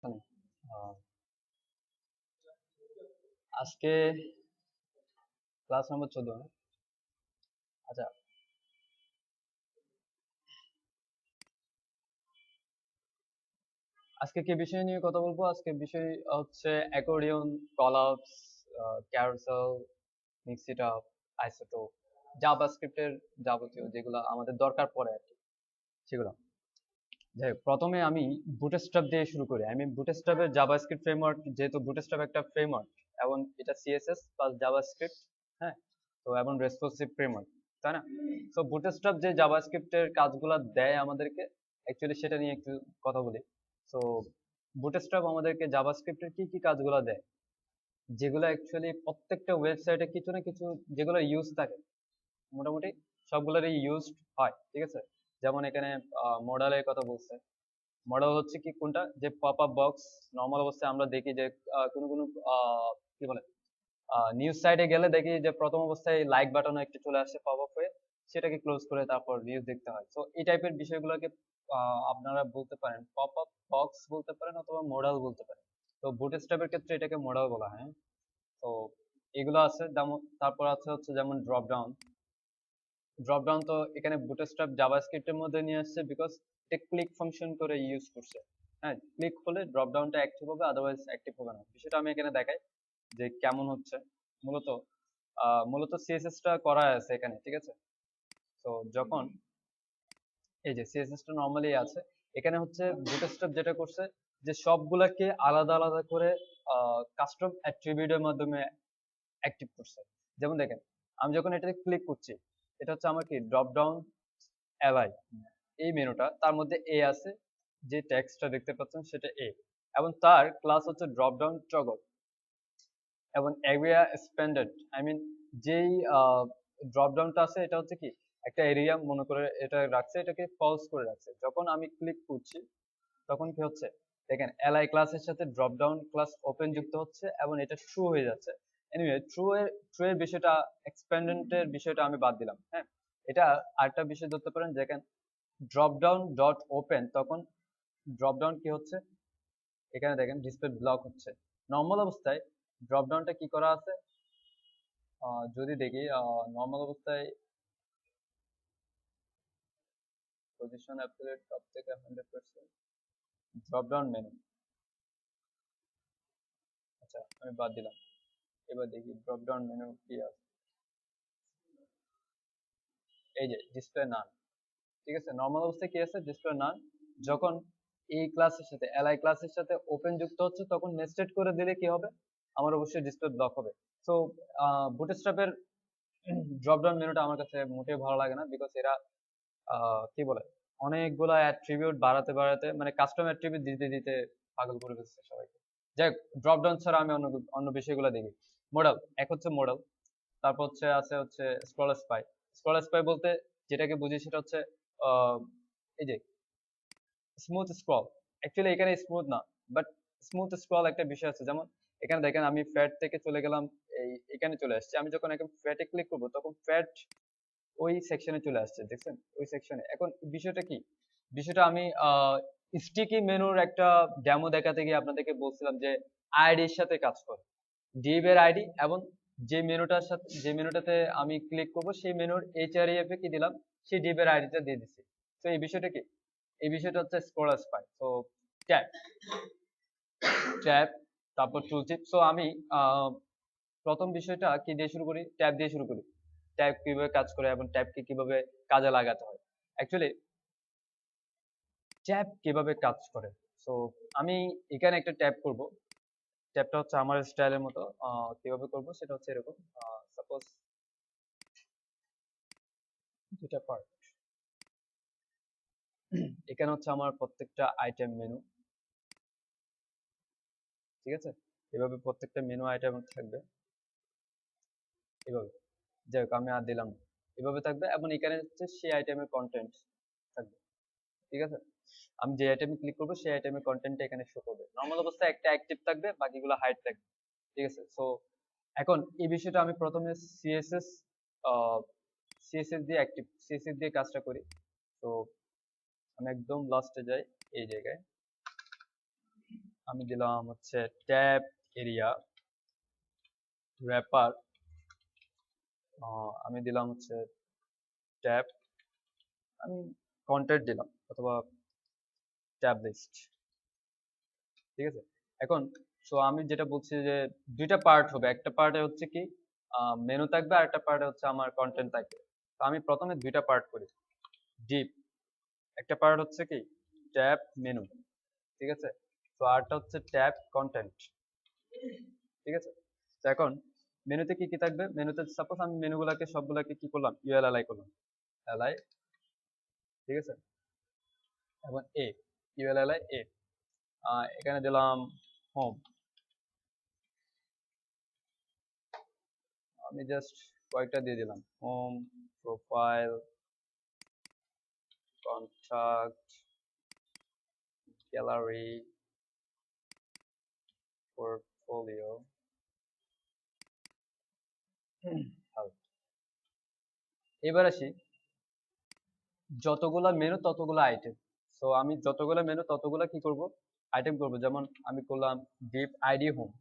সমস্যা নেই। আহ, আজকে ক্লাস নম্বর 14 না? আচ্ছা, আজকে কি বিষয় নিয়ে কথা বলবো? আজকে বিষয় হচ্ছে accordion, collapse, carousel, mix it up, isotope, জাভাস্ক্রিপ্টের যাবতীয় যেগুলো আমাদের দরকার পড়ে আর কি, সেগুলো। যাই হোক, প্রথমে আমি বুটস্ট্র্যাপ দিয়ে শুরু করি। আমি বুটস্ট্র্যাপের জাভাস্ক্রিপ্ট ফ্রেমওয়ার্ক, যেহেতু বুটস্ট্র্যাপ একটা ফ্রেমওয়ার্ক এবং এটা সিএসএস প্লাস জাভাস্ক্রিপ্ট, হ্যাঁ, তো এবং রেসপন্সিভ ফ্রেমওয়ার্ক, তাই না? তো বুটস্ট্র্যাপ যে জাভাস্ক্রিপ্টের কাজগুলো দেয় আমাদেরকে, অ্যাকচুয়ালি সেটা নিয়ে একটু কথা বলি। তো বুটস্ট্র্যাপ আমাদেরকে জাভাস্ক্রিপ্টের কি কি কাজগুলো দেয়, যেগুলো অ্যাকচুয়ালি প্রত্যেকটা ওয়েবসাইটে কিছু না কিছু যেগুলো ইউজ থাকে, মোটামুটি সবগুলোরই ইউজ হয়, ঠিক আছে? যেমন এখানে মডেলের কথা বলছে। মডেল হচ্ছে কি কোনটা, যে পপ আপ বক্স। নর্মাল অবস্থায় আমরা দেখি যে কোনো কোনো কি বলে, নিউজ সাইটে গেলে দেখি যে প্রথম অবস্থায় লাইক বাটন একটু চলে আসে পপ আপ হয়ে, সেটাকে ক্লোজ করে তারপর নিউজ দেখতে হয়। তো এই টাইপের বিষয়গুলোকে আপনারা বলতে পারেন পপ আপ বক্স বলতে পারেন, অথবা মডেল বলতে পারেন। তো বুটস্ট্র্যাপের ক্ষেত্রে এটাকে মডেল বলা হয়, হ্যাঁ? তো এগুলো আছে, যেমন তারপর আছে হচ্ছে যেমন ড্রপ ডাউন। ড্রপ ডাউন তো এখানে বুটস্ট্র্যাপ জাভাস্ক্রিপ্টের মধ্যে নিয়ে আসছে, বিকজ এটা ক্লিক ফাংশন করে ইউজ করছে। হ্যাঁ, ক্লিক হলে ড্রপ ডাউনটা অ্যাক্টিভ হবে, আদারওয়াইজ অ্যাক্টিভ হবে না। বিষয়টা আমি এখানে দেখাই যে কেমন হচ্ছে। মূলত মূলত সিএসএস টা করা আছে এখানে, ঠিক আছে? তো যখন এই যে সিএসএস টা নর্মালি আছে, এখানে হচ্ছে বুটস্ট্র্যাপ যেটা করছে, যে সবগুলাকে আলাদা আলাদা করে কাস্টম অ্যাট্রিবিউটের মাধ্যমে অ্যাক্টিভ করছে। যেমন দেখেন, আমি যখন এটাতে ক্লিক করছি, এটা হচ্ছে আমার কি ড্রপ ডাউন এলাই, এই মেনুটা, তার মধ্যে এ আছে, যে টেক্সটটা দেখতে পাচ্ছেন সেটা এ, এবং তার ক্লাস হচ্ছে ড্রপ ডাউন টগল, এবং এরিয়া এক্সপ্যান্ডেড, আই মিন যেই ড্রপ ডাউনটা আছে এটা হচ্ছে কি একটা এরিয়া মনে করে এটা রাখছে, এটাকে ফলস করে রাখছে। যখন আমি ক্লিক করছি তখন কি হচ্ছে, দেখেন এলআই ক্লাসের সাথে ড্রপ ডাউন ক্লাস ওপেন যুক্ত হচ্ছে এবং এটা ট্রু হয়ে যাচ্ছে। এনিওয়ে, ট্রু এর বিষয়টা, এক্সপ্যান্ডেন্টের বিষয়টা আমি বাদ দিলাম, হ্যাঁ। এটা আরেকটা বিষয় ধরতে পারেন, দেখেন ড্রপ ডাউন ডট ওপেন, তখন ড্রপ ডাউন কি হচ্ছে, এখানে দেখেন ডিসপ্লে ব্লক হচ্ছে। নর্মাল অবস্থায় ড্রপ ডাউনটা কি করা আছে, যদি দেখি নর্মাল অবস্থায় পজিশন অ্যাপলেট টপ থেকে 100% ড্রপ ডাউন মেনু, আচ্ছা আমি বাদ দিলাম। এবার দেখি ড্রপ ডাউন মেনু কি আছে, এই যে ডিসপ্লে নান, ঠিক আছে? নর্মাল অবস্থায় কি আছে, ডিসপ্লে নান। যখন এই ক্লাসের সাথে এলআই ক্লাসের সাথে ওপেন যুক্ত হচ্ছে, তখন নেস্টেড করে দিলে কি হবে, আমার অবশ্যই ডিসপ্লে ব্লক হবে। তো বুটস্ট্র্যাপের ড্রপ ডাউন মেনুটা আমার কাছে মোটেও ভালো লাগে না, বিকজ এরা কি বলে, অনেকগুলা অ্যাট্রিবিউট বাড়াতে বাড়াতে, মানে কাস্টম অ্যাট্রিবিউট দিতে দিতে পাগল করে ফেলছে সবাইকে। যাই হোক, ড্রপ ডাউন ছাড়া আমি অন্য অন্য বিষয়গুলো দেখি। মডেল এক হচ্ছে মডেল, তারপর হচ্ছে আছে হচ্ছে স্ক্রল স্পাই। স্ক্রল স্পাই বলতে যেটাকে বুঝি সেটা হচ্ছে আহ, এই যে স্মুথ স্ক্রল। অ্যাকচুয়ালি এখানে স্মুথ না, বাট স্মুথ স্ক্রল একটা বিষয় আছে। যেমন এখানে দেখেন আমি ফ্যাট থেকে চলে গেলাম, এই এখানে চলে আসছে। আমি যখন এখন ফ্যাটে ক্লিক করবো, তখন ফ্যাট ওই সেকশনে চলে আসছে, দেখছেন ওই সেকশনে। এখন বিষয়টা কি, বিষয়টা আমি স্টিকি মেনুর একটা ডেমো দেখাতে গিয়ে আপনাদেরকে বলছিলাম যে আইডির সাথে কাজ করে, ডিভ এর আইডি, এবং যে মেনুটার সাথে, যে মেনুটাতে আমি ক্লিক করব, সেই মেনুর এইচআরইএফ এ কি দিলাম, সেই ডিভ এর আইডিটা দিয়ে দিচ্ছি। তো এই বিষয়টা কি, এই বিষয়টা হচ্ছে স্ক্রল স্পাই। তো ট্যাব ট্যাব তারপর টুলটিপ। সো আমি আহ, প্রথম বিষয়টা কি দিয়ে শুরু করি, ট্যাব দিয়ে শুরু করি। ট্যাব কিভাবে কাজ করে এবং ট্যাবকে কিভাবে কাজে লাগাতে হয়। অ্যাকচুয়ালি ট্যাব কিভাবে কাজ করে, সো আমি এখানে একটা ট্যাব করব। ট্যাবটা হচ্ছে আমার স্টাইলের মতো। কিভাবে করব সেটা হচ্ছে এরকম, সাপোজ দুটা পার্ট, এখানে হচ্ছে আমার প্রত্যেকটা আইটেম মেনু, ঠিক আছে? এভাবে প্রত্যেকটা মেনু আইটেম থাকবে, এভাবে। যাই হোক, আমি আর দিলাম না, এভাবে থাকবে, এবং এখানে হচ্ছে সেই আইটেমের কন্টেন্ট থাকবে, ঠিক আছে? আমি যে আইটেমে ক্লিক করবো সেই আইটেমের কন্টেন্টটা এখানে শো করবে। নর্মাল অবস্থায় একটা অ্যাক্টিভ থাকবে, বাকিগুলো হাইড থাকবে, ঠিক আছে? সো এখন এই বিষয়টা আমি প্রথমে সিএসএস সিএসএস দিয়ে সিএসএস দিয়ে কাজটা করি। তো আমি একদম লাস্টে যাই, এই জায়গায় আমি দিলাম হচ্ছে ট্যাব এরিয়া র্যাপার, আমি দিলাম হচ্ছে ট্যাব, আমি কন্টেন্ট দিলাম অথবা ট্যাব লিস্ট। ঠিক আছে, এখন সো আমি যেটা বলছি যে দুইটা পার্ট হবে, একটা পার্টে হচ্ছে কি মেনু থাকবে আর একটা পার্টে হচ্ছে আমার কন্টেন্ট থাকবে। তো আমি প্রথমে দুইটা পার্ট করি। ডিপ একটা পার্ট হচ্ছে কি ট্যাব মেনু, ঠিক আছে, তো আরটা হচ্ছে ট্যাব কন্টেন্ট। ঠিক আছে, তো এখন মেনুতে কি কি থাকবে, মেনুতে সাপোজ আমি মেনুগুলোকে সবগুলাকে কি করলাম ইউএলএলআই করলাম, এলআই, ঠিক আছে, এবং এ, ইউএলএলআই এ, এখানে দিলাম হোম, আমি জাস্ট কয়েকটা দিয়ে দিলাম home, profile, contact, gallery, portfolio, এবার আসি যতগুলা মেনু ততগুলো আইটেম। সো আমি যতগুলো মেনু ততগুলো কি করব আইটেম করব, যেমন আমি করলাম ডিপ আইডি হোম,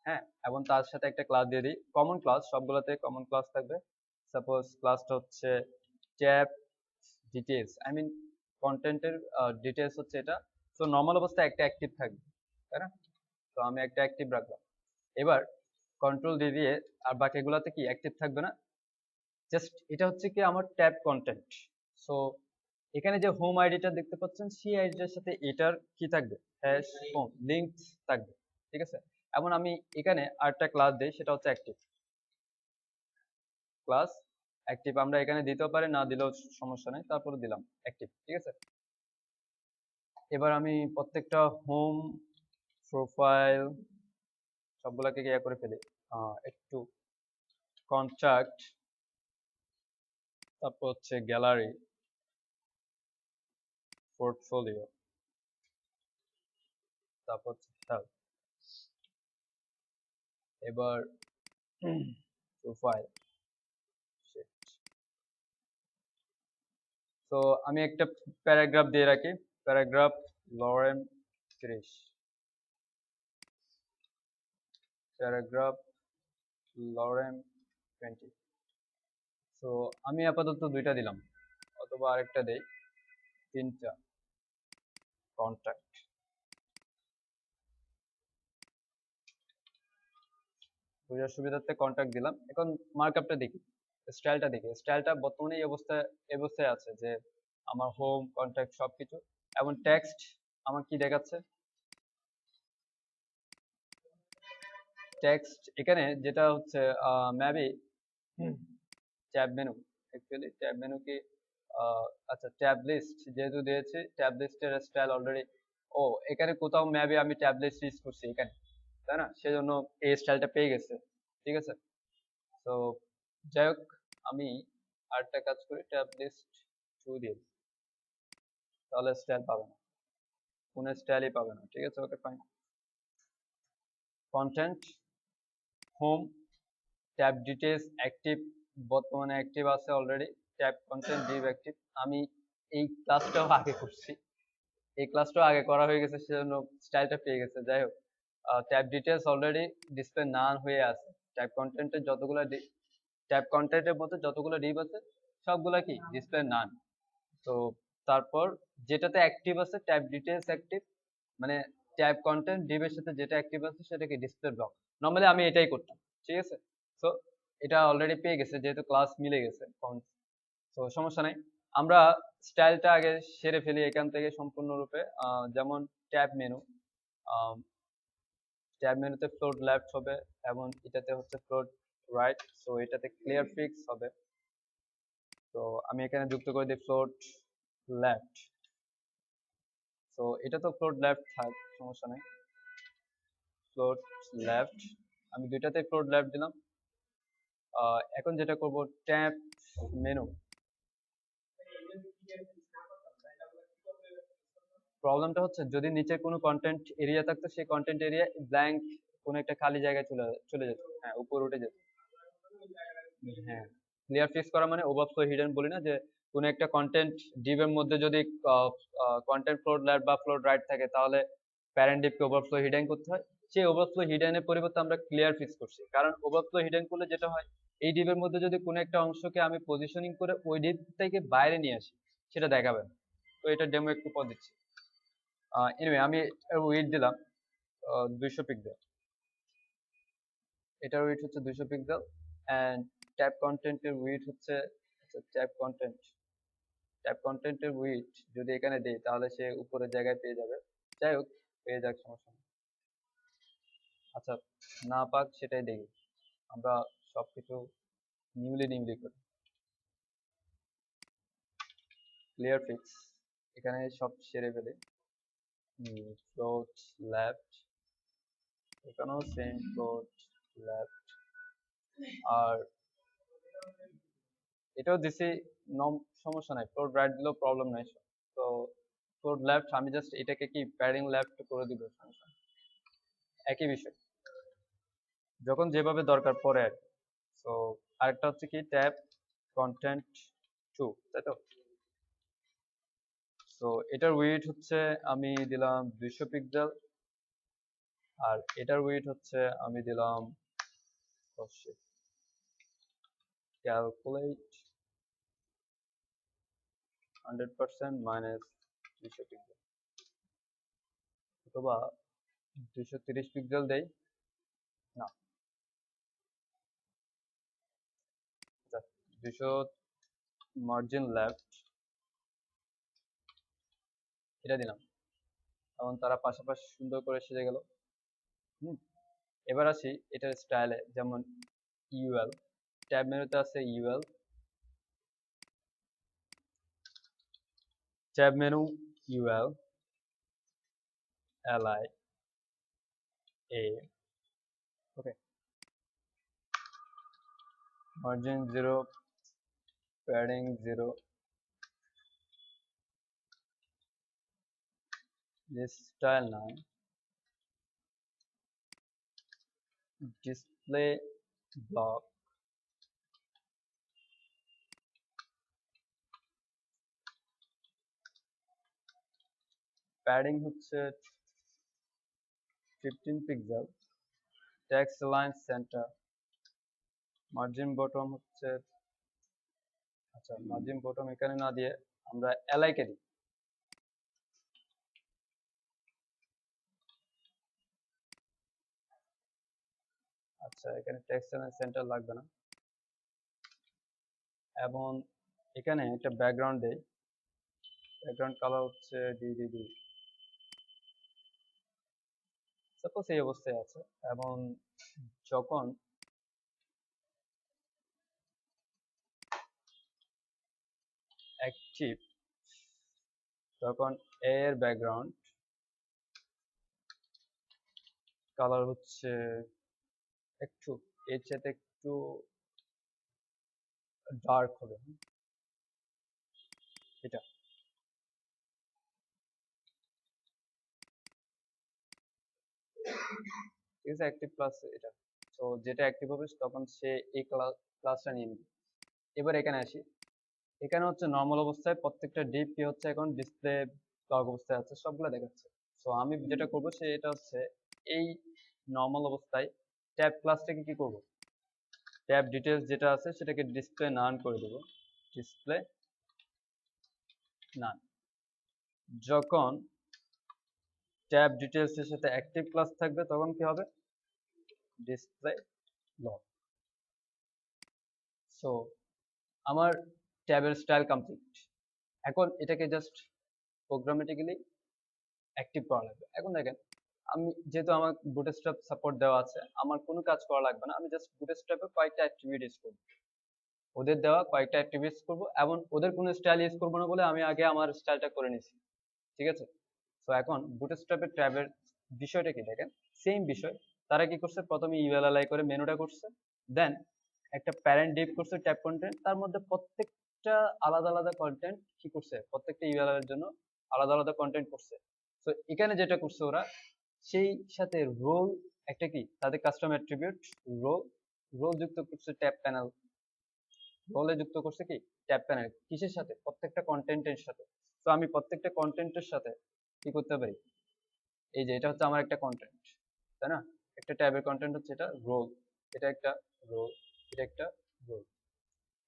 হ্যাঁ, এবং তার সাথে একটা ক্লাস দিয়ে দিই কমন ক্লাস, সবগুলোতে কমন ক্লাস থাকবে। সাপোজ ক্লাসটা হচ্ছে ট্যাব ডিটেলস, আই মিন কন্টেন্টের ডিটেলস হচ্ছে এটা। তো নর্মাল অবস্থায় একটা অ্যাক্টিভ থাকবে, তাই না, তো আমি একটা অ্যাক্টিভ রাখলাম। এবার কন্ট্রোল দিয়ে আর বাকিগুলোতে কি অ্যাক্টিভ থাকবে না, জাস্ট এটা হচ্ছে কি আমার ট্যাব কন্টেন্ট। সো এখানে যে হোম আইডিটা দেখতে পাচ্ছেন সেই আইডিটার সাথে এটার কি থাকবে, হ্যাশ হোম লিংক থাকবে, ঠিক আছে। এবং আমি এখানে আরেকটা ক্লাস দেই, সেটা হচ্ছে অ্যাক্টিভ ক্লাস, অ্যাক্টিভ আমরা এখানে দিতেও পারি না দিলেও সমস্যা নেই, তারপরে দিলাম অ্যাক্টিভ, ঠিক আছে। এবার আমি প্রত্যেকটা হোম, প্রোফাইল সবগুলাকে ইয়ে করে ফেলি, একটু কন্ট্যাক্ট, তারপর হচ্ছে গ্যালারি, পোর্টফোলিও, তারপর হচ্ছে হেল্প, এবার প্রোফাইল। তো আমি একটা প্যারাগ্রাফ দিয়ে রাখি, প্যারাগ্রাফ লরেন 30, প্যারাগ্রাফ লরেন 20। তো আমি আপাতত দুইটা দিলাম, অথবা আরেকটা দেই, তিনটা কন্ট্যাক্ট, বুঝার সুবিধার্থে কন্ট্যাক্ট দিলাম। এখন মার্কআপটা দেখি, স্টাইলটা দেখি, স্টাইলটা বর্তমানে এই অবস্থায় আছে যে আমার হোম কন্ট্যাক্ট সবকিছু, এবং টেক্সট আমার কি দেখাচ্ছে, টেক্সট এখানে যেটা হচ্ছে maybe tab menu, actually tab menu কি আচ্ছা ট্যাব লিস্ট যেহেতু দিয়েছি, ট্যাব লিস্টের স্টাইল অলরেডি, ও এখানে কোথাও মেবি আমি ট্যাব লিস্ট ইউজ করছি এখানে, তাই না, সেজন্য এই স্টাইলটা পেয়ে গেছে, ঠিক আছে। তো যাই হোক, আমি আরেকটা কাজ করি, ট্যাব লিস্ট 2 দিয়ে দিই। তাহলে স্টাইল পাবে না, কোনো স্টাইলই পাবে না, ঠিক আছে, okay fine. Content, home, tab details active, বর্তমানে অ্যাক্টিভ আছে already, tab content Depp active. আমি এই ক্লাসটাও আগে করছি, এই ক্লাসটাও আগে করা হয়ে গেছে, সেজন্য স্টাইলটা পেয়ে গেছে। যাই হোক, ট্যাব ডিটেলস অলরেডি ডিসপ্লে নান হয়ে আছে, ট্যাব কন্টেন্টের যতগুলো ট্যাব কন্টেন্টের মধ্যে যতগুলো ডিভ আছে সবগুলা কি ডিসপ্লে নান। তো তারপর যেটাতে অ্যাক্টিভ আছে ট্যাব ডিটেলস অ্যাক্টিভ, মানে ট্যাব কন্টেন্ট ডিভের সাথে যেটা অ্যাক্টিভ আছে সেটাকে ডিসপ্লে ব্লক। নর্মালি আমি এটাই করতাম, ঠিক আছে। তো এটা অলরেডি পেয়ে গেছে যেহেতু ক্লাস মিলে গেছে, তো সমস্যা নাই। আমরা স্টাইলটা আগে সেরে ফেলি এখান থেকে সম্পূর্ণরূপে, যেমন ট্যাব মেনু, ট্যাব মেনুতে ফ্লোট লেফট হবে এবং এটাতে হচ্ছে ফ্লোট রাইট, সো এটাতে ক্লিয়ার ফিক্স হবে। তো আমি এখানে যুক্ত করে দিই ফ্লোট লেফট, তো এটা তো ফ্লোট লেফট থাক, সমস্যা নেই, ফ্লোট লেফট, আমি দুইটাতে ফ্লোট লেফট দিলাম। এখন যেটা করব ট্যাব মেনু, প্রবলেমটা হচ্ছে যদি নিচে কোনো কন্টেন্ট এরিয়া থাকতো সেই কন্টেন্ট এরিয়া ব্ল্যাঙ্ক কোনো একটা খালি জায়গায় চলে যেত, হ্যাঁ উপর উঠে যেত। হ্যাঁ, ক্লিয়ার ফিক্স করা মানে ওভারফ্লো হিডেন বলি না, যে কোনো একটা কন্টেন্ট ডিভ এর মধ্যে যদি কন্টেন্ট ফ্লোট লেফট বা ফ্লোট রাইট থাকে তাহলে প্যারেন্ট ডিপকে ওভারফ্লো হিডেন করতে হয়, সেই ওভারফ্লো হিডেনের পরিবর্তে আমরা ক্লিয়ার ফিক্স করছি। কারণ ওভারফ্লো হিডেন করলে যেটা হয়, এই ডিপের মধ্যে যদি কোনো একটা অংশকে আমি পজিশনিং করে ওই ডিপ থেকে বাইরে নিয়ে আসি, সেটা দেখাবে না। তো এটা ডেমো একটু পর দিচ্ছি। এনিওয়ে আমি ওয়েট দিলাম 200 পিক্সেল, এটার ওয়েট হচ্ছে 200 পিক্সেল, অ্যান্ড ট্যাব কন্টেন্টের ওয়েট হচ্ছে, ট্যাব কন্টেন্টের ওয়েট যদি এখানে দেই তাহলে সে উপরের জায়গায় পেয়ে যাবে। যাই হোক, পেয়ে যাক, সমস্যা নেই। আচ্ছা, না পাক সেটাই দেখি, আমরা সবকিছু নিউলি করি। ক্লিয়ার ফিক্স, এখানে সব সেরে ফেলে। ফ্লোট লেফট, এখানেও সেম ফ্লোট লেফট, আর এটাও দিছি, নম সমস্যা নাই, ফ্লোট রাইট দিলেও প্রবলেম নাই। তো ফ্লোট লেফট আমি জাস্ট এটাকে কি প্যাডিং লেফট করে দিব, সমস্যা নেই। একই বিষয়, যখন যেভাবে দরকার পড়ে আর কি। তো আরেকটা হচ্ছে কি ট্যাব কন্টেন্ট 2, তাই তো? তো এটার ওয়েট হচ্ছে আমি দিলাম 200 পিক্সেল, আর এটার ওয়েট হচ্ছে আমি দিলাম, ক্যালকুলেট 100% মাইনাস 200 পিক্সেল, অথবা 230 পিক্সেল দেই না, 200 মার্জিন লেফট, এটা দিলাম। এখন তারা পাশাপাশি সুন্দর করে সেজে গেল। এবার আসি এটার স্টাইলে, যেমন ইউএল, ট্যাব মেনুতে আছে UL, tab menu UL LI a, okay, margin 0, padding 0, style 9, display block, padding হচ্ছে 15 pixel, text line centre, margin bottom হচ্ছে, আচ্ছা মার্জিন বটম এখানে না দিয়ে আমরা এলআই কে দিই। আচ্ছা, এখানে টেক্সট লাইন সেন্টার লাগবে না, এবং এখানে একটা ব্যাকগ্রাউন্ড দেই, ব্যাকগ্রাউন্ড কালার হচ্ছে ডিডিডি, সাপোজ এই অবস্থায় আছে। এবং যখন অ্যাক্টিভ, তখন এর ব্যাকগ্রাউন্ড কালার হচ্ছে একটু এর সাথে একটু ডার্ক হবে, এটা ঠিক আছে, অ্যাক্টিভ প্লাস এটা। তো যেটা অ্যাক্টিভ হবে তখন সে এই ক্লাসটা নিয়ে নেবে। এবার এখানে আসি, এখানে হচ্ছে নর্মাল অবস্থায় প্রত্যেকটা ডিপ কি হচ্ছে এখন ডিসপ্লে ব্লক অবস্থায় আছে, সবগুলো দেখাচ্ছে। তো আমি যেটা করবো সেটা হচ্ছে এই নর্মাল অবস্থায় ট্যাব ক্লাসটাকে কি করব, ট্যাব ডিটেলস যেটা আছে সেটাকে ডিসপ্লে নান করে দেবো, ডিসপ্লে নান। যখন ট্যাব ডিটেলস এর সাথে অ্যাক্টিভ ক্লাস থাকবে তখন কি হবে, ডিসপ্লে লক। সো আমার ট্যাবের স্টাইল কমপ্লিট। এখন এটাকে জাস্ট প্রোগ্রামেটিক্যালি অ্যাক্টিভ করা লাগবে। এখন দেখেন, আমি যেহেতু আমার বুটস্ট্র্যাপ সাপোর্ট দেওয়া আছে, আমার কোনো কাজ করা লাগবে না, আমি জাস্ট বুটস্ট্র্যাপে কয়েকটা অ্যাক্টিভিটিস করব, ওদের দেওয়া কয়েকটা অ্যাক্টিভিটিস করব, এবং ওদের কোনো স্টাইল ইউজ করবো না বলে আমি আগে আমার স্টাইলটা করে নিছি, ঠিক আছে? তো এখন বুটস্ট্র্যাপের ট্যাবের বিষয়টা কি দেখেন, সেম বিষয়। তারা কি করছে, প্রথমে ইউএলএলআই করে মেনুটা করছে, দেন একটা প্যারেন্ট ডিপ করছে ট্যাব কন্টেন্ট, তার মধ্যে প্রত্যেকটা আলাদা আলাদা কন্টেন্ট কি করছে, প্রত্যেকটা ইউএলএল এর জন্য আলাদা আলাদা কন্টেন্ট করছে। তো এখানে যেটা করছে ওরা, সেই সাথে রোল, একটা কি তাদের কাস্টম অ্যাট্রিবিউট রোল, রোল যুক্ত করছে ট্যাব প্যানেল, রোলে যুক্ত করছে কি ট্যাব প্যানেল, কিসের সাথে, প্রত্যেকটা কন্টেন্টের সাথে। তো আমি প্রত্যেকটা কন্টেন্টের সাথে কি করতে পারি, এই যে এটা হচ্ছে আমার একটা কন্টেন্ট, তাই না? একটা ট্যাবের কন্টেন্ট হচ্ছে এটা রোল, এটা একটা রোল, এটা একটা রোল,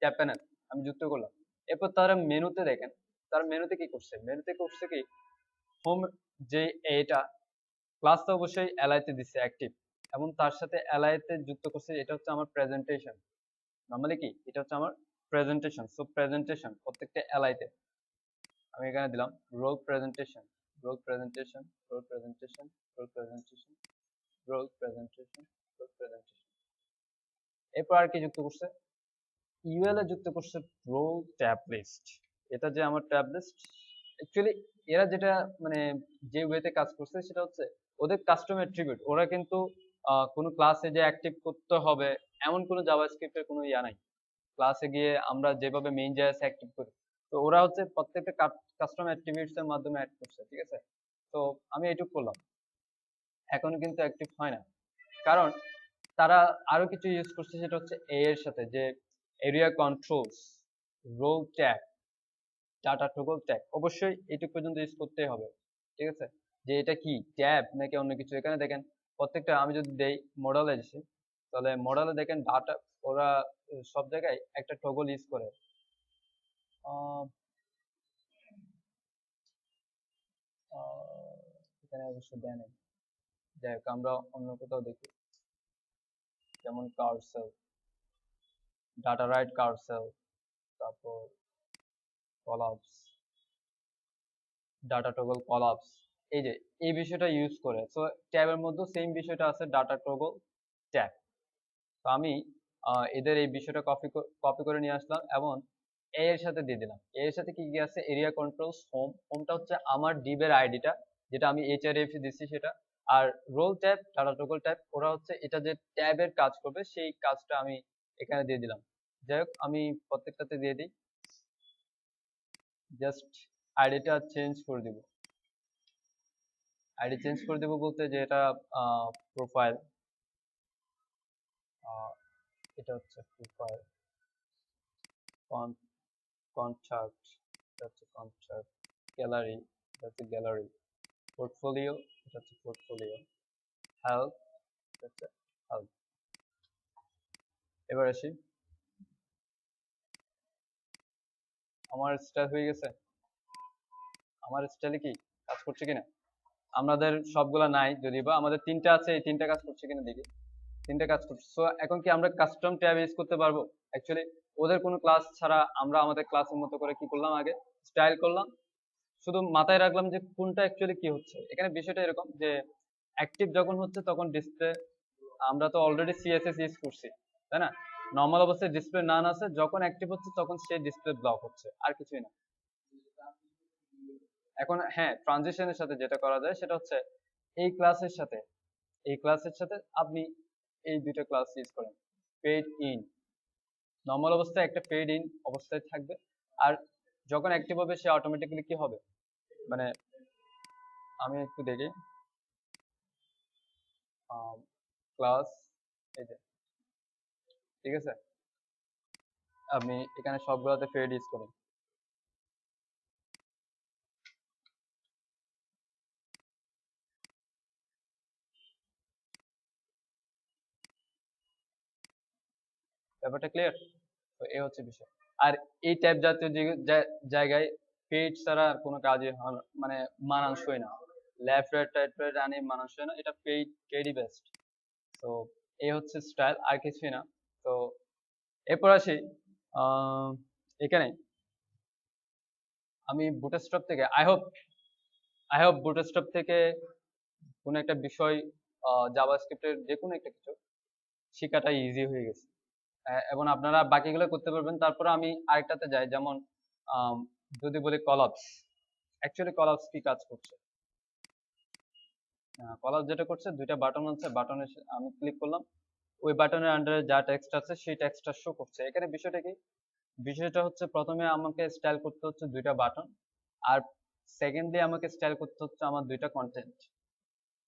ট্যাব প্যানেল আমি যুক্ত করলাম। এরপর তারা মেনুতে দেখেন, তার মেনুতে কি করছে, মেনুতে করছে কি হোম, যে এটা ক্লাস তো অবশ্যই এলআইতে দিচ্ছে অ্যাক্টিভ, এবং তার সাথে এলআইতে যুক্ত করছে এটা হচ্ছে আমার প্রেজেন্টেশন। নরমালি কি এটা হচ্ছে আমার প্রেজেন্টেশন, সো প্রেজেন্টেশন প্রত্যেকটা এলআইতে আমি এখানে দিলাম role presentation, role presentation, role presentation, role presentation, role presentation, role presentation. এরপর আর কি যুক্ত করছে, ইউএল এ যুক্ত করছে রোল ট্যাব লিস্ট। এটা যে আমার ট্যাব লিস্ট, অ্যাকচুয়ালি এরা যেটা মানে যে ওয়েতে কাজ করছে সেটা হচ্ছে ওদের কাস্টম অ্যাট্রিবিউট, ওরা কিন্তু কোনো ক্লাসে যে অ্যাক্টিভ করতে হবে এমন কোনো জাভাস্ক্রিপ্টের কোনো ইয়া নাই। ক্লাসে গিয়ে আমরা যেভাবে মেইন জায়াস অ্যাক্টিভ করি, তো ওরা হচ্ছে প্রত্যেকটা কাস্টম অ্যাট্রিবিউটস এর মাধ্যমে অ্যাড করছে, ঠিক আছে? তো আমি এটুকু করলাম, এখনো কিন্তু অ্যাক্টিভ হয় না, কারণ তারা আরো কিছু ইউজ করছে, সেটা হচ্ছে এ এর সাথে যে aria controls, role tag, data toggle tag, অবশ্যই এইটুকু পর্যন্ত ইউজ করতেই হবে, ঠিক আছে? যে এটা কি ট্যাব নাকি অন্য কিছু, এখানে দেখেন প্রত্যেকটা আমি যদি দেই মডেলে এসে, তাহলে মডেলে দেখেন ডাটা, ওরা সব জায়গায় একটা টগল ইউজ করে। আহ, আহ, এখানে অবশ্য দেয় নাই, যাই হোক আমরা অন্য কোথাও দেখি, যেমন কার্সেল, ডাটা রাইট কার্সেল, তারপর কলাপস, ডাটা টগল কলাপস, এই যে এই বিষয়টা ইউজ করে। সো ট্যাবের মধ্যে সেম বিষয়টা আছে, ডাটা টগল ট্যাব। তো আমি এদের এই বিষয়টা কপি করে নিয়ে আসলাম এবং এ এর সাথে দিয়ে দিলাম। এ এর সাথে কি কি আছে, এরিয়া কন্ট্রোলস হোম, হোমটা হচ্ছে আমার ডিবের আইডিটা, যেটা আমি এইচআরএফ দিচ্ছি সেটা। আর role tab, data toggle tab, ওরা হচ্ছে এটা যে ট্যাবের কাজ করবে সেই কাজটা আমি এখানে দিয়ে দিলাম। যাই হোক আমি প্রত্যেকটাতে দিয়ে দিই, জাস্ট আইডিটা চেঞ্জ করে দিব। আইডি চেঞ্জ করে দেবো বলতে যে এটা প্রোফাইল, এটা হচ্ছে প্রোফাইল, কন্ট্যাক্ট, এটা হচ্ছে কন্ট্যাক্ট, গ্যালারি, এটা হচ্ছে গ্যালারি, পোর্টফোলিও, এটা হচ্ছে পোর্টফোলিও, হেল্প, এটা হচ্ছে হেল্প। এবার আসি, আমার স্টাইল হয়ে গেছে, আমার স্টাইলে কি কাজ করছে কিনা, আমাদের সবগুলা নাই যদি বা আমাদের তিনটা আছে, এই তিনটা কাজ করছে কিনা দেখি। তিনটা কাজ করছে। সো এখন কি আমরা কাস্টম ট্যাব ইউজ করতে পারবো? অ্যাকচুয়ালি ওদের কোনো ক্লাস ছাড়া আমরা আমাদের ক্লাসের মতো করে কি করলাম, আগে স্টাইল করলাম, শুধু মাথায় রাখলাম যে কোনটা অ্যাকচুয়ালি কি হচ্ছে। এখানে বিষয়টা এরকম যে অ্যাক্টিভ যখন হচ্ছে তখন ডিসপ্লে, আমরা তো অলরেডি সিএসএস ইউজ করছি, তাই না? নর্মাল অবস্থায় ডিসপ্লে নান আছে, যখন অ্যাক্টিভ হচ্ছে তখন সেই ডিসপ্লে ব্লক হচ্ছে, আর কিছুই না। এখন হ্যাঁ, ট্রানজিশনের সাথে যেটা করা যায় সেটা হচ্ছে এই ক্লাসের সাথে, এই ক্লাসের সাথে আপনি এই দুইটা ক্লাস ইউজ করেন, পেইড ইন, নর্মাল অবস্থায় একটা পেইড ইন অবস্থায় থাকবে, আর যখন অ্যাক্টিভ হবে সে অটোমেটিক্যালি কি হবে, মানে আমি একটু দেখি, ক্লাস, এই যে, ঠিক আছে, আমি এখানে সবগুলোতে পেইড ইউজ করি, ব্যাপারটা ক্লিয়ার? তো এই হচ্ছে বিষয়। আর এই টাইপ জাতীয় জায়গায় পেইড ছাড়া আর কোনো কাজই মানে মানানসই না, লেফট রাইট রাইট রাইট আনি মানানসই না, এটা পেইডই বেস্ট। তো এই হচ্ছে স্টাইল, আর কিছুই না। তো এরপর আসি, আহ, এখানে আমি বুটস্ট্র্যাপ থেকে আই হোপ বুটস্ট্র্যাপ থেকে কোনো একটা বিষয়, জাভাস্ক্রিপ্টের যে কোনো একটা কিছু শেখাটা ইজি হয়ে গেছে, এবং আপনারা বাকিগুলো করতে পারবেন। তারপরে আমি আরেকটাতে যাই, যেমন আম, যদি বলি কলাপস, অ্যাকচুয়ালি কলাপস কি কাজ করছে, কলাপস যেটা করছে দুইটা বাটন আছে, বাটনে আমি ক্লিক করলাম, ওই বাটনের আন্ডারে যা টেক্সট আছে সেই টেক্সটটা শো করছে। এখানে বিষয়টা কি, বিষয়টা হচ্ছে প্রথমে আমাকে স্টাইল করতে হচ্ছে দুইটা বাটন, আর সেকেন্ডলি আমাকে স্টাইল করতে হচ্ছে আমার দুইটা কন্টেন্ট।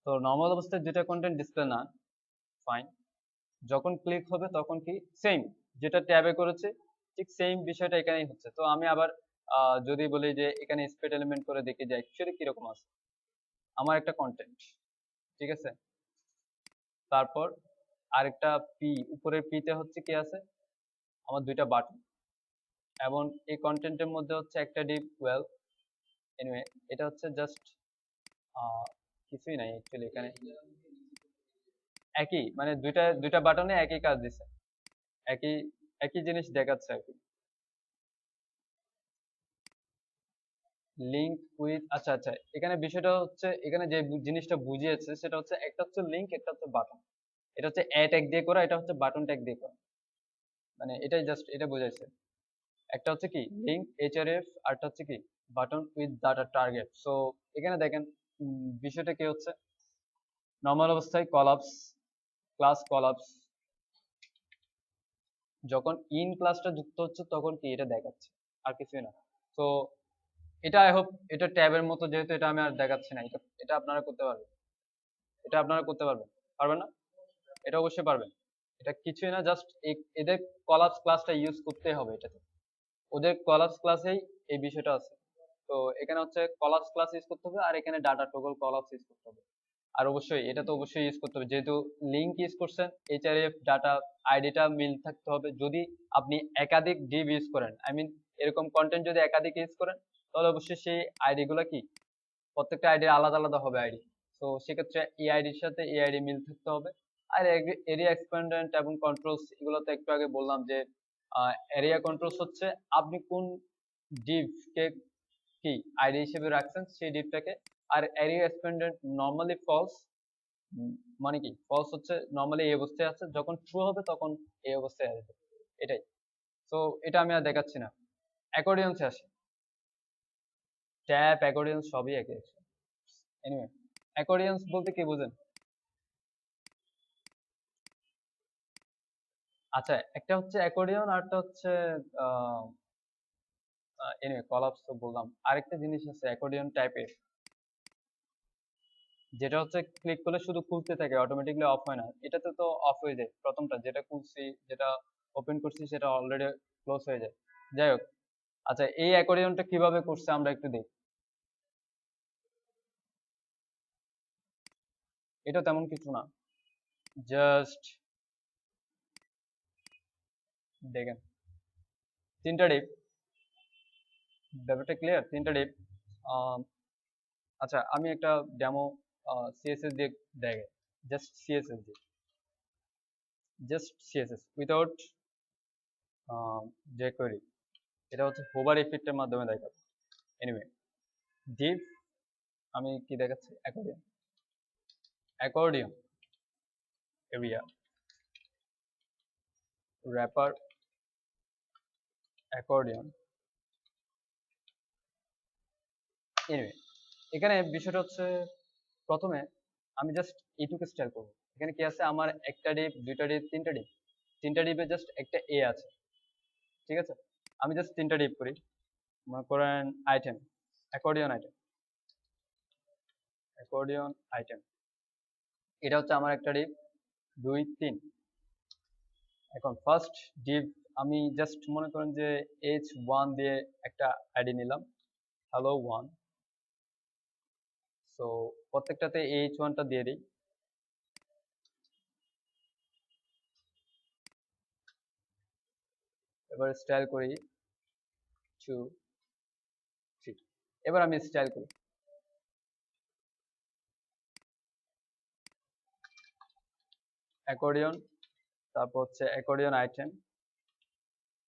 তো নর্মাল অবস্থায় দুইটা কন্টেন্ট ডিসপ্লে না, ফাইন, যখন ক্লিক হবে তখন কি সেম, যেটা ট্যাবে করেছে ঠিক সেম বিষয়টা এখানেই হচ্ছে। তো আমি আবার যদি বলি যে এখানে স্প্লিট এলিমেন্ট করে দেখি যে অ্যাকচুয়ালি কিরকম আছে, আমার একটা কন্টেন্ট, ঠিক আছে। তারপর আরেকটা পি, উপরের পিতে হচ্ছে কি আছে, আমার দুইটা বাটন, এবং এই কন্টেন্টের মধ্যে হচ্ছে একটা ডিপ ওয়েল। এনিওয়ে, এটা হচ্ছে জাস্ট কিছুই নাই অ্যাকচুয়ালি এখানে, একই মানে দুইটা দুইটা বাটনে একই কাজ দিছে, একই একই জিনিস দেখাচ্ছে আর কি। লিঙ্ক উইথ, আচ্ছা আচ্ছা, এখানে বিষয়টা হচ্ছে, এখানে যে জিনিসটা বুঝিয়েছে সেটা হচ্ছে, একটা হচ্ছে লিঙ্ক, একটা হচ্ছে বাটন। এটা হচ্ছে অ্যাড ট্যাগ দিয়ে করা, এটা হচ্ছে বাটন ট্যাগ দিয়ে করা, মানে এটাই জাস্ট এটা বোঝাইছে। একটা হচ্ছে কি লিঙ্ক এইচআরএফ, আরটা হচ্ছে কি button with data target. So এখানে দেখেন বিষয়টা কি হচ্ছে, নর্মাল অবস্থায় কলাপস, ক্লাস কলাপস, যখন ইন ক্লাসটা যুক্ত হচ্ছে তখন কি এটা দেখাচ্ছে, আর কিছুই না। তো এটা আই হোপ, এটা ট্যাবের মতো, যেহেতু এটা আমি আর দেখাচ্ছি না, এটা এটা আপনারা করতে পারবেন, এটা আপনারা করতে পারবেন, পারবেন না? এটা অবশ্যই পারবেন। এটা কিছুই না, জাস্ট এদের কলাপস ক্লাসটা ইউজ করতে হবে এটাতে, ওদের কলাপস ক্লাসেই এই বিষয়টা আছে। তো এখানে হচ্ছে কলাপস ক্লাস ইউজ করতে হবে, আর এখানে ডাটা টগল কলাপস ইউজ করতে হবে। আর অবশ্যই এটা তো অবশ্যই ইউজ করতে হবে, যেহেতু লিঙ্ক ইউজ করছেন, এইচআরএফ ডাটা আইডিটা মিল থাকতে হবে। যদি আপনি একাধিক ডিভ ইউজ করেন, আই মিন এরকম কন্টেন্ট যদি একাধিক ইউজ করেন, তাহলে অবশ্যই সেই আইডি গুলা কি, প্রত্যেকটা আইডি আলাদা আলাদা হবে আইডি। তো সেক্ষেত্রে এই আইডির সাথে এই আইডি মিল থাকতে হবে। আর এরিয়া এক্সপ্যান্ডেন্ট এবং কন্ট্রোলস, এগুলো তো একটু আগে বললাম যে এরিয়া কন্ট্রোলস হচ্ছে আপনি কোন ডিভ কে কি আইডি হিসেবে রাখছেন সেই ডিভটাকে। আর এরিয়া এক্সপ্যান্ডেন্ট নর্মালি ফলস, মানে কি ফলস হচ্ছে নর্মালি এই অবস্থায় আছে, যখন ট্রু হবে তখন এই অবস্থায় আসবে, এটাই। তো এটা আমি আর দেখাচ্ছি না, অ্যাকর্ডিয়ন্সে আসে, ট্যাপ অ্যাকর্ডিয়ন্স সবই একই। এনিওয়ে, অ্যাকর্ডিয়ন্স বলতে কি বুঝেন? আচ্ছা, একটা হচ্ছে অ্যাকর্ডিয়ন, আরটা হচ্ছে এনিওয়ে কলাপস তো বললাম। আরেকটা জিনিস আছে অ্যাকর্ডিয়ন টাইপের, যেটা হচ্ছে ক্লিক করলে শুধু খুলতে থাকে, অটোমেটিকলি অফ হয় না। এটাতে তো অফ হয়ে যায়, প্রথমটা যেটা খুলছি, যেটা ওপেন করছি সেটা অলরেডি ক্লোজ হয়ে যায়। যাই হোক, আচ্ছা এই অ্যাকর্ডিয়নটা কিভাবে করছে আমরা একটু দেখি। এটা তেমন কিছু না, জাস্ট দেখেন, তিনটা ডিপ, ব্যাপারটা ক্লিয়ার, তিনটা ডিপ। আচ্ছা আমি একটা ডেমো সিএসএস দিয়ে দেখে, জাস্ট সিএসএস দিয়ে, জাস্ট সিএসএস উইদাউট jQuery, এটা হচ্ছে হোভার ইফেক্টের মাধ্যমে দেখাবো। এনিওয়ে, ডিভ, আমি কি দেখাচ্ছি, accordion, accordion area, wrapper, accordion. Anyway, এখানে বিষয়টা হচ্ছে, প্রথমে আমি জাস্ট এইটুকু স্টাইল করবো। এখানে কি আছে, আমার একটা ডিপ, দুইটা ডিপ, তিনটা ডিপ, তিনটা ডিপে জাস্ট একটা এ আছে, ঠিক আছে। আমি জাস্ট তিনটা ডিপ করি, মনে করেন item, accordion item, accordion item, এটা হচ্ছে আমার একটা ডিপ, দুই তিন। এখন ফার্স্ট ডিভ, আমি জাস্ট মনে করেন যে h1 দিয়ে একটা আইডি নিলাম, হ্যালো ওয়ান। সো প্রত্যেকটাতে h1টা দিয়ে দিই। এবার স্টাইল করি 2 3। এবার আমি স্টাইল করি অ্যাকর্ডিয়ন, তারপর হচ্ছে অ্যাকর্ডিয়ন আইটেম,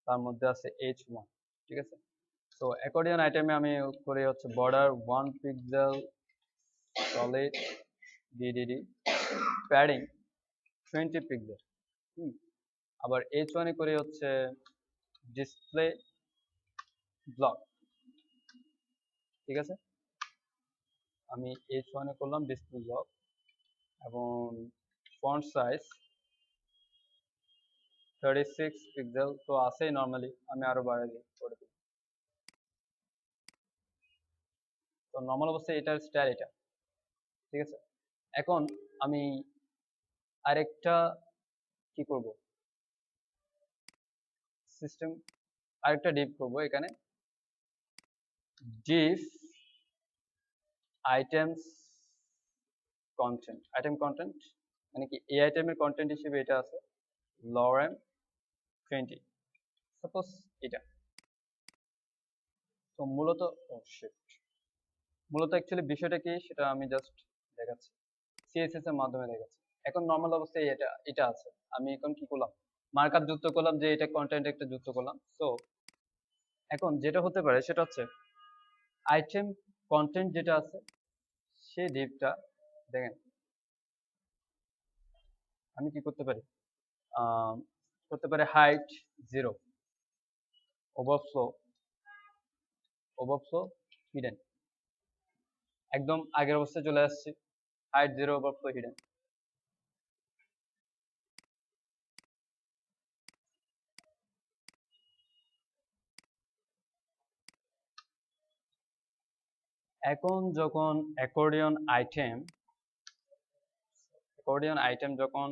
তার মধ্যে আছে h1, ঠিক আছে। তো অ্যাকর্ডিয়ন আইটেমে আমি করি হচ্ছে border 1 pixel, solid DDD, padding 20 pixel. আবার h1 এ করি হচ্ছে ডিসপ্লে ব্লক, ঠিক আছে। আমি h1 এ করলাম ডিসপ্লে ব্লক, এবং ফন্ট সাইজ 36 পিক্সেল তো আছেই নর্মালি, আমি আরো বাড়াই দিই করে দিই। তো নর্মাল অবস্থায় এটার স্টাইল এটা, ঠিক আছে। এখন আমি আরেকটা কি করব, সিস্টেম, আরেকটা ডিপ করব এখানে, deep items content, item content মানে কি এই আইটেমের কন্টেন্ট হিসেবে এটা আছে lorem 20, সাপোজ এটা। তো মূলত মূলত অ্যাকচুয়ালি বিষয়টা কি সেটা আমি জাস্ট দেখাচ্ছি, সিএসএস এর মাধ্যমে দেখাচ্ছি। এখন নর্মাল অবস্থায় এটা এটা আছে, আমি এখন কি করলাম, মার্কআপ যুক্ত করলাম, যে এটা কন্টেন্ট একটা যুক্ত করলাম। তো এখন যেটা হতে পারে সেটা হচ্ছে আইটেম কন্টেন্ট যেটা আছে সেই ডিপটা দেখেন আমি কি করতে পারি, করতে পারি হাইট 0, ওভারফ্লো হিডেন, একদম আগের অবস্থায় চলে আসছি, হাইট 0, ওভারফ্লো হিডেন। এখন যখন অ্যাকর্ডিয়ন আইটেম যখন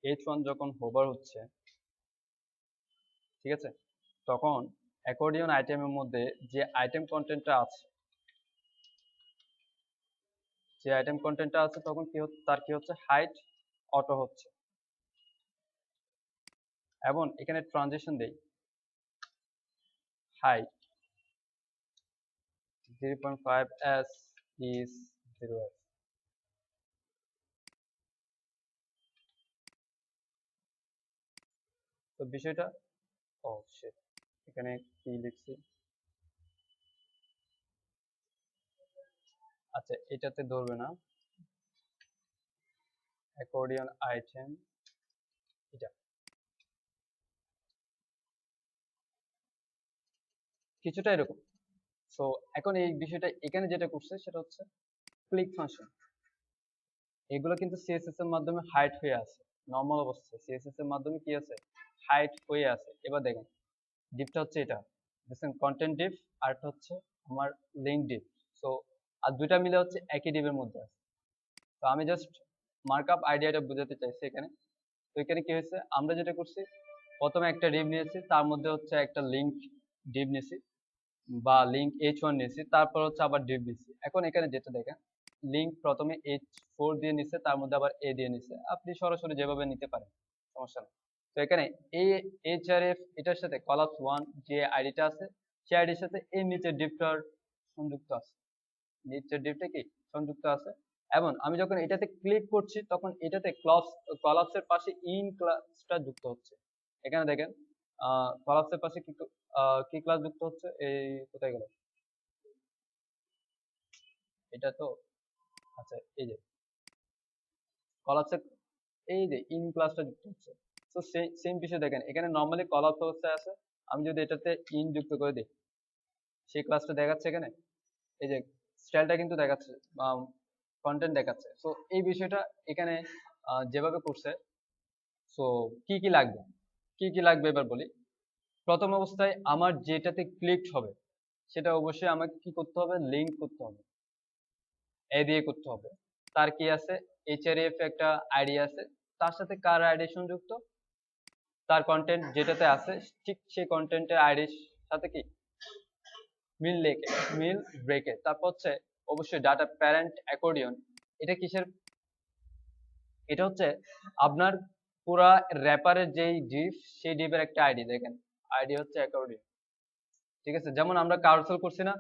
H1 যখন হোভার হচ্ছে, ঠিক আছে, তখন অ্যাকর্ডিয়ন আইটেমের মধ্যে যে আইটেম কন্টেন্টটা আছে, তখন কি হচ্ছে, তার কি হচ্ছে, হাইট অটো হচ্ছে। এবং এখানে ট্রানজিশন দেই, হাইট 0.5s is 0s। তো বিষয়টা শিট, এখানে কি লিখছি, আচ্ছা এটাতে ধরবে না, অ্যাকর্ডিয়ন আইটেম এটা কিছুটা এরকম। সো এখন এই বিষয়টা এখানে যেটা করছে সেটা হচ্ছে ক্লিক ফাংশন, এগুলো কিন্তু সিএসএস এর মাধ্যমে হাইড হয়ে আছে, নর্মাল অবস্থায় সিএসএস এর মাধ্যমে কি আছে, হাইড হয়ে আছে। এবার দেখেন ডিপটা হচ্ছে এটা, দেখছেন কন্টেন্ট ডিপ, আর একটা হচ্ছে আমার লিঙ্ক ডিপ। সো আর দুইটা মিলে হচ্ছে একই ডিপের মধ্যে আছে। তো আমি জাস্ট মার্কআপ আইডিয়াটা বোঝাতে চাইছি এখানে। তো এখানে কি হয়েছে, আমরা যেটা করছি প্রথমে একটা ডিপ নিয়েছি, তার মধ্যে হচ্ছে একটা লিঙ্ক ডিপ নিয়েছি বা লিঙ্ক H1 নিয়েছি, তারপর হচ্ছে আবার ডিপ নিয়েছি। এখন এখানে যেটা দেখেন, লিঙ্ক প্রথমে H4 দিয়ে নিছে, তার মধ্যে আবার A দিয়ে নিছে, আপনি সরাসরি যেভাবে নিতে পারেন, সমস্যা নেই। তো এখানে এই HRF এটার সাথে কলাপস 1 যে আইডিটা আছে সেই আইডির সাথে এই নিচের ডিপটার সংযুক্ত আছে, নিচের ডিপটা কি সংযুক্ত আছে। এবং আমি যখন এটাতে ক্লিক করছি তখন এটাতে কলাপসের পাশে ইন ক্লাসটা যুক্ত হচ্ছে। এখানে দেখেন কলাপসের পাশে কি ক্লাস যুক্ত হচ্ছে, এই কোথায় গেল এটা, তো আচ্ছা এই যে কলাপসের এই যে ইন ক্লাসটা যুক্ত হচ্ছে। তো সেম বিষয় দেখেন এখানে নর্মালি কলাপস অবস্থায় আছে, আমি যদি এটাতে ইন যুক্ত করে দিই সেই ক্লাসটা দেখাচ্ছে এখানে, এই যে স্টাইলটা কিন্তু দেখাচ্ছে, কন্টেন্ট দেখাচ্ছে। তো এই বিষয়টা এখানে যেভাবে করছে। সো কি কি লাগবে, এবার বলি। প্রথম অবস্থায় আমার যেটাতে ক্লিক হবে সেটা অবশ্যই আমাকে কি করতে হবে, লিংক করতে হবে, এ দিয়ে করতে হবে। তার কি আছে, HRF একটা আইডি আছে, তার সাথে কার আইডি সংযুক্ত, তার কন্টেন্ট যেটাতে আছে ঠিক সেই কন্টেন্টের আইডির সাথে কি মিল রেখে, মিল ব্রেকে, তারপর হচ্ছে অবশ্যই ডাটা প্যারেন্ট অ্যাকর্ডিয়ন। এটা কিসের, এটা হচ্ছে আপনার পুরা র্যাপারের যেই ডিপ সেই ডিপের একটা আইডি, দেখেন আইডি হচ্ছে অ্যাকর্ডিয়ন, ঠিক আছে। যেমন আমরা কারসেল করছি না,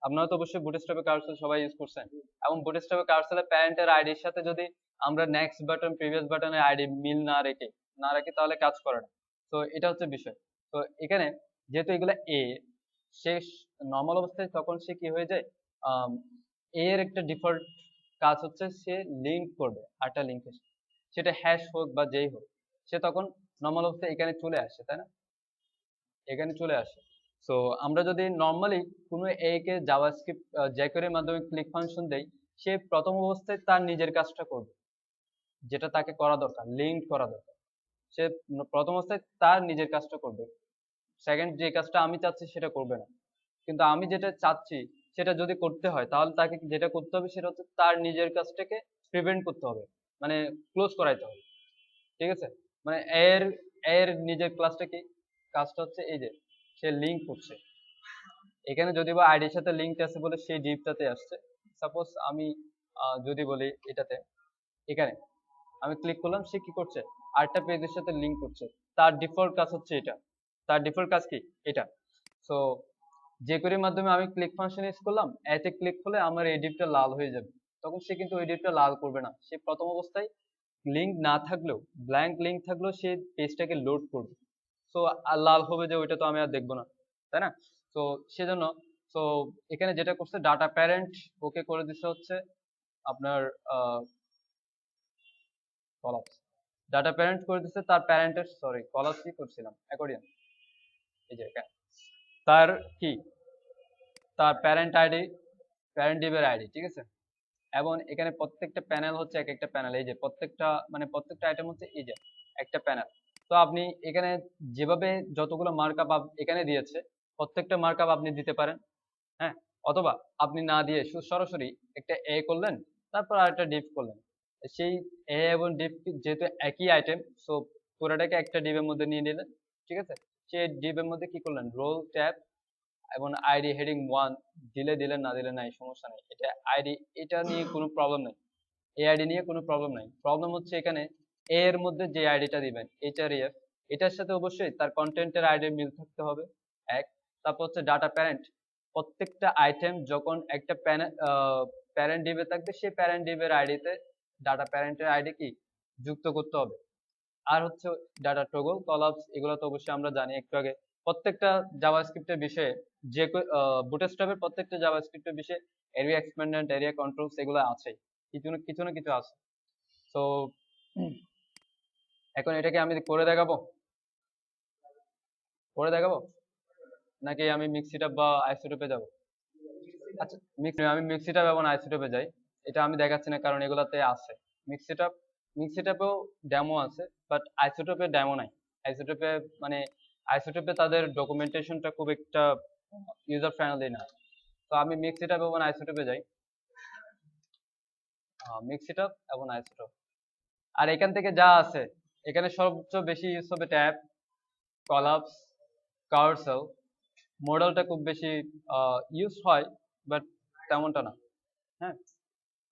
আপনারা তো অবশ্যই বুটস্ট্র্যাপে কারসেল সবাই ইউজ করছেন, এবং বুটস্ট্র্যাপে কারসেলের প্যারেন্টের আইডির সাথে যদি আমরা নেক্সট বাটন প্রিভিয়াস বাটনের আইডি মিল না রাখি তাহলে কাজ করে না। তো এটা হচ্ছে বিষয়। তো এখানে যেহেতু এগুলো এ, শেষ নর্মাল অবস্থায় তখন সে কি হয়ে যায়, এ এর একটা ডিফল্ট কাজ হচ্ছে সে লিঙ্ক করবে আরেকটা লিঙ্কের, সেটা হ্যাশ হোক বা যেই হোক, সে তখন নর্মাল অবস্থায় এখানে চলে আসে, তাই না, এখানে চলে আসে। সো আমরা যদি নর্মালি কোনো এ কে জাভাস্ক্রিপ্ট জ্যাকোয়েরির মাধ্যমে ক্লিক ফাংশন দেই, সে প্রথম অবস্থায় তার নিজের কাজটা করবে, যেটা তাকে করা দরকার, লিঙ্ক করা দরকার। সে প্রথম অবস্থায় তার নিজের কাজটা করবে, সেকেন্ড যে কাজটা আমি চাচ্ছি সেটা করবে না। কিন্তু আমি যেটা চাচ্ছি সেটা যদি করতে হয় তাহলে তাকে যেটা করতে হবে সেটা হচ্ছে তার নিজের কাজটাকে প্রিভেন্ট করতে হবে, মানে ক্লোজ করাইতে হবে, ঠিক আছে। মানে এর এর নিজের ক্লাসটা কি, কাজটা হচ্ছে এই যে সে লিঙ্ক করছে, এখানে যদি বা আইডির সাথে লিঙ্ক আছে বলে সেই ডিপটাতে আসছে। সাপোজ আমি যদি বলি এটাতে, এখানে আমি ক্লিক করলাম, সে কি করছে, আরেকটা পেজের সাথে লিঙ্ক করছে। তার ডিফল্ট কাজ হচ্ছে এটা, তার ডিফল্ট কাজ কি এটা। সো যে কোরির মাধ্যমে আমি ক্লিক ফাংশন ইউজ করলাম, এতে ক্লিক করলে আমার এই ডিপটা লাল হয়ে যাবে। তখন সে কিন্তু ওই ডিপটা লাল করবে না, সে প্রথম অবস্থায় লিঙ্ক না থাকলেও, ব্ল্যাঙ্ক লিঙ্ক থাকলেও সে পেজটাকে লোড করবে। সো আর লাল হবে যে ওইটা তো আমি আর দেখবো না, তাই না? তো সেজন্য, তো এখানে যেটা করছে ডাটা প্যারেন্ট ওকে করে দিচ্ছে হচ্ছে আপনার কলাপস, ডাটা প্যারেন্ট করে দিচ্ছে তার প্যারেন্টের, সরি কলাপস কি করছিলাম, অ্যাকর্ডিয়ন, এই যে এখানে তার কি, তার প্যারেন্ট আইডি, প্যারেন্ট ডিবের আইডি, ঠিক আছে। এবং এখানে প্রত্যেকটা প্যানেল হচ্ছে এক একটা প্যানেল, এই যে প্রত্যেকটা মানে প্রত্যেকটা আইটেম হচ্ছে এই যে একটা প্যানেল। তো আপনি এখানে যেভাবে যতগুলো মার্কআপ এখানে দিয়েছে, প্রত্যেকটা মার্কআপ আপনি দিতে পারেন, হ্যাঁ। অথবা আপনি না দিয়ে সরাসরি একটা এ করলেন, তারপর আরেকটা ডিভ করলেন। সেই এ এবং ডিভ যেহেতু একই আইটেম, সো পুরোটাকে একটা ডিভের মধ্যে নিয়ে নিলেন, ঠিক আছে। সেই ডিভের মধ্যে কি করলেন, রোল ট্যাব এবং আইডি হেডিং 1 দিলে দিলেন, না দিলে নাই, সমস্যা নেই। এটা আইডি, এটা নিয়ে কোনো প্রবলেম নেই, এই আইডি নিয়ে কোনো প্রবলেম নাই। প্রবলেম হচ্ছে এখানে এ এর মধ্যে যে আইডিটা দিবেন এইচআরএফ, এটার সাথে অবশ্যই তার কন্টেন্টের আইডির মিল থাকতে হবে, এক। তারপর হচ্ছে ডাটা প্যারেন্ট, প্রত্যেকটা আইটেম যখন একটা প্যারেন্ট ডিবে থাকবে, সেই প্যারেন্ট ডিবের আইডিতে ডাটা প্যারেন্টের আইডি কি যুক্ত করতে হবে। আর হচ্ছে ডাটা টগল কলাপস, এগুলো তো অবশ্যই আমরা জানি একটু আগে। প্রত্যেকটা জাভাস্ক্রিপ্টের বিষয়ে, যে বুটস্ট্র্যাপের প্রত্যেকটা জাভাস্ক্রিপ্টের বিষয়ে এরিয়া এক্সপেন্ডেন্ট, এরিয়া কন্ট্রোলস এগুলো আছেই, কিছু না কিছু আছে। তো এখন এটাকে আমি করে দেখাবো, করে দেখাবো নাকি আমি মিক্সিটাপ বা আইসোটোপে যাব? আচ্ছা, আমি মিক্সিটাপ এবং আইসোটোপে যাই। এটা আমি দেখাচ্ছি না কারণ এগুলাতে আছে। মিক্সিটাপ, মিক্সিটাপেও ডেমো আছে, বাট আইসোটোপে ডেমো নাই। আইসোটোপে মানে আইসোটোপে তাদের ডকুমেন্টেশনটা খুব একটা ইউজার ফ্রেন্ডলি না। তো আমি মিক্সিটাপ এবং আইসোটোপে যাই, মিক্সিটাপ এবং আইসোটোপ। আর এখান থেকে যা আছে, এখানে সবচেয়ে বেশি ইউজ হবে ট্যাব, কলাপস, কার্সেল। মডেলটা খুব বেশি ইউজ হয়, বাট তেমনটা না, হ্যাঁ।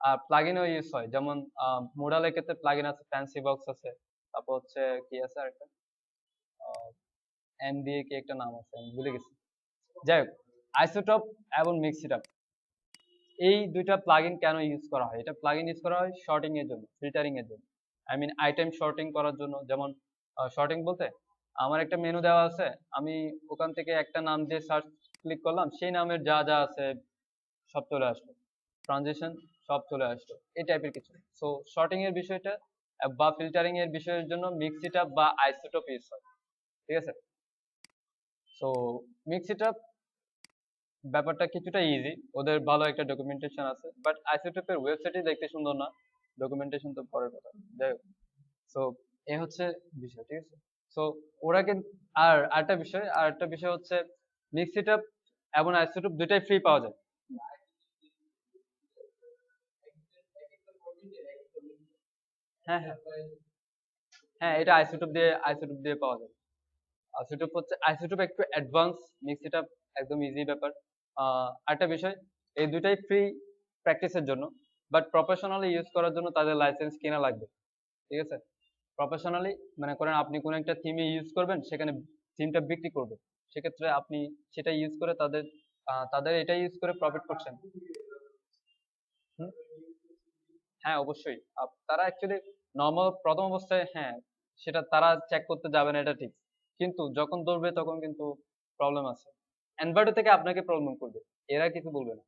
আর প্লাগইনও ইউজ হয়, যেমন মোডালের ক্ষেত্রে প্লাগইন আছে, ফ্যান্সি বক্স আছে, তারপর হচ্ছে কি আছে আরেকটা, এম দিয়ে কি একটা নাম আছে, আমি ভুলে গেছি। যাই হোক, আইসোটপ এবং মিক্সিটাপ, এই দুইটা প্লাগইন কেন ইউজ করা হয়? এটা প্লাগইন ইউজ করা হয় শর্টিং এর জন্য, ফিল্টারিং এর জন্য, আই মিন আইটেম শর্টিং করার জন্য। যেমন শর্টিং বলতে, আমার একটা মেনু দেওয়া আছে, আমি ওখান থেকে একটা নাম দিয়ে সার্চ ক্লিক করলাম, সেই নামের যা যা আছে সব চলে আসলো, ট্রানজিশন সব চলে আসলো, এই টাইপের কিছু। সো শর্টিং এর বিষয়টা বা ফিল্টারিং এর বিষয়ের জন্য মিক্সিটাপ বা আইসোটপ ইউজ হয়, ঠিক আছে। সো মিক্সিটাপ ব্যাপারটা কিছুটা ইজি, ওদের ভালো একটা ডকুমেন্টেশন আছে, বাট আইসোটপের ওয়েবসাইটই দেখতে সুন্দর না, ডকুমেন্টেশন তো পরের কথা, যাই হোক। সো এ হচ্ছে বিষয়, ঠিক আছে। সো ওরা কিন্তু, আর আরেকটা বিষয় হচ্ছে মিক্সিটাপ এবং আইসোটপ দুইটাই ফ্রি পাওয়া যায়। হ্যাঁ হ্যাঁ হ্যাঁ, এটা আইসোটপ দিয়ে পাওয়া যায়। আইসোটপ একটু অ্যাডভান্স, মিক্সিটাপ একদম ইজি ব্যাপার। আরেকটা বিষয়, এই দুটাই ফ্রি প্র্যাকটিসের জন্য, বাট প্রফেশনালি ইউজ করার জন্য তাদের লাইসেন্স কেনা লাগবে, ঠিক আছে। প্রফেশনালি মানে করেন আপনি কোন একটা থিমে ইউজ করবেন, সেখানে থিমটা বিক্রি করবে, সেক্ষেত্রে আপনি সেটা ইউজ করে তাদের এটা ইউজ করে প্রফিট করছেন। হুম, হ্যাঁ অবশ্যই। তারা অ্যাকচুয়ালি নর্মাল প্রথম অবস্থায়, হ্যাঁ সেটা তারা চেক করতে যাবে না, এটা ঠিক। কিন্তু যখন ধরবে তখন কিন্তু প্রবলেম আছে। অ্যান্ড্রয়েড থেকে আপনাকে প্রবলেম করবে, এরা কিছু বলবে না,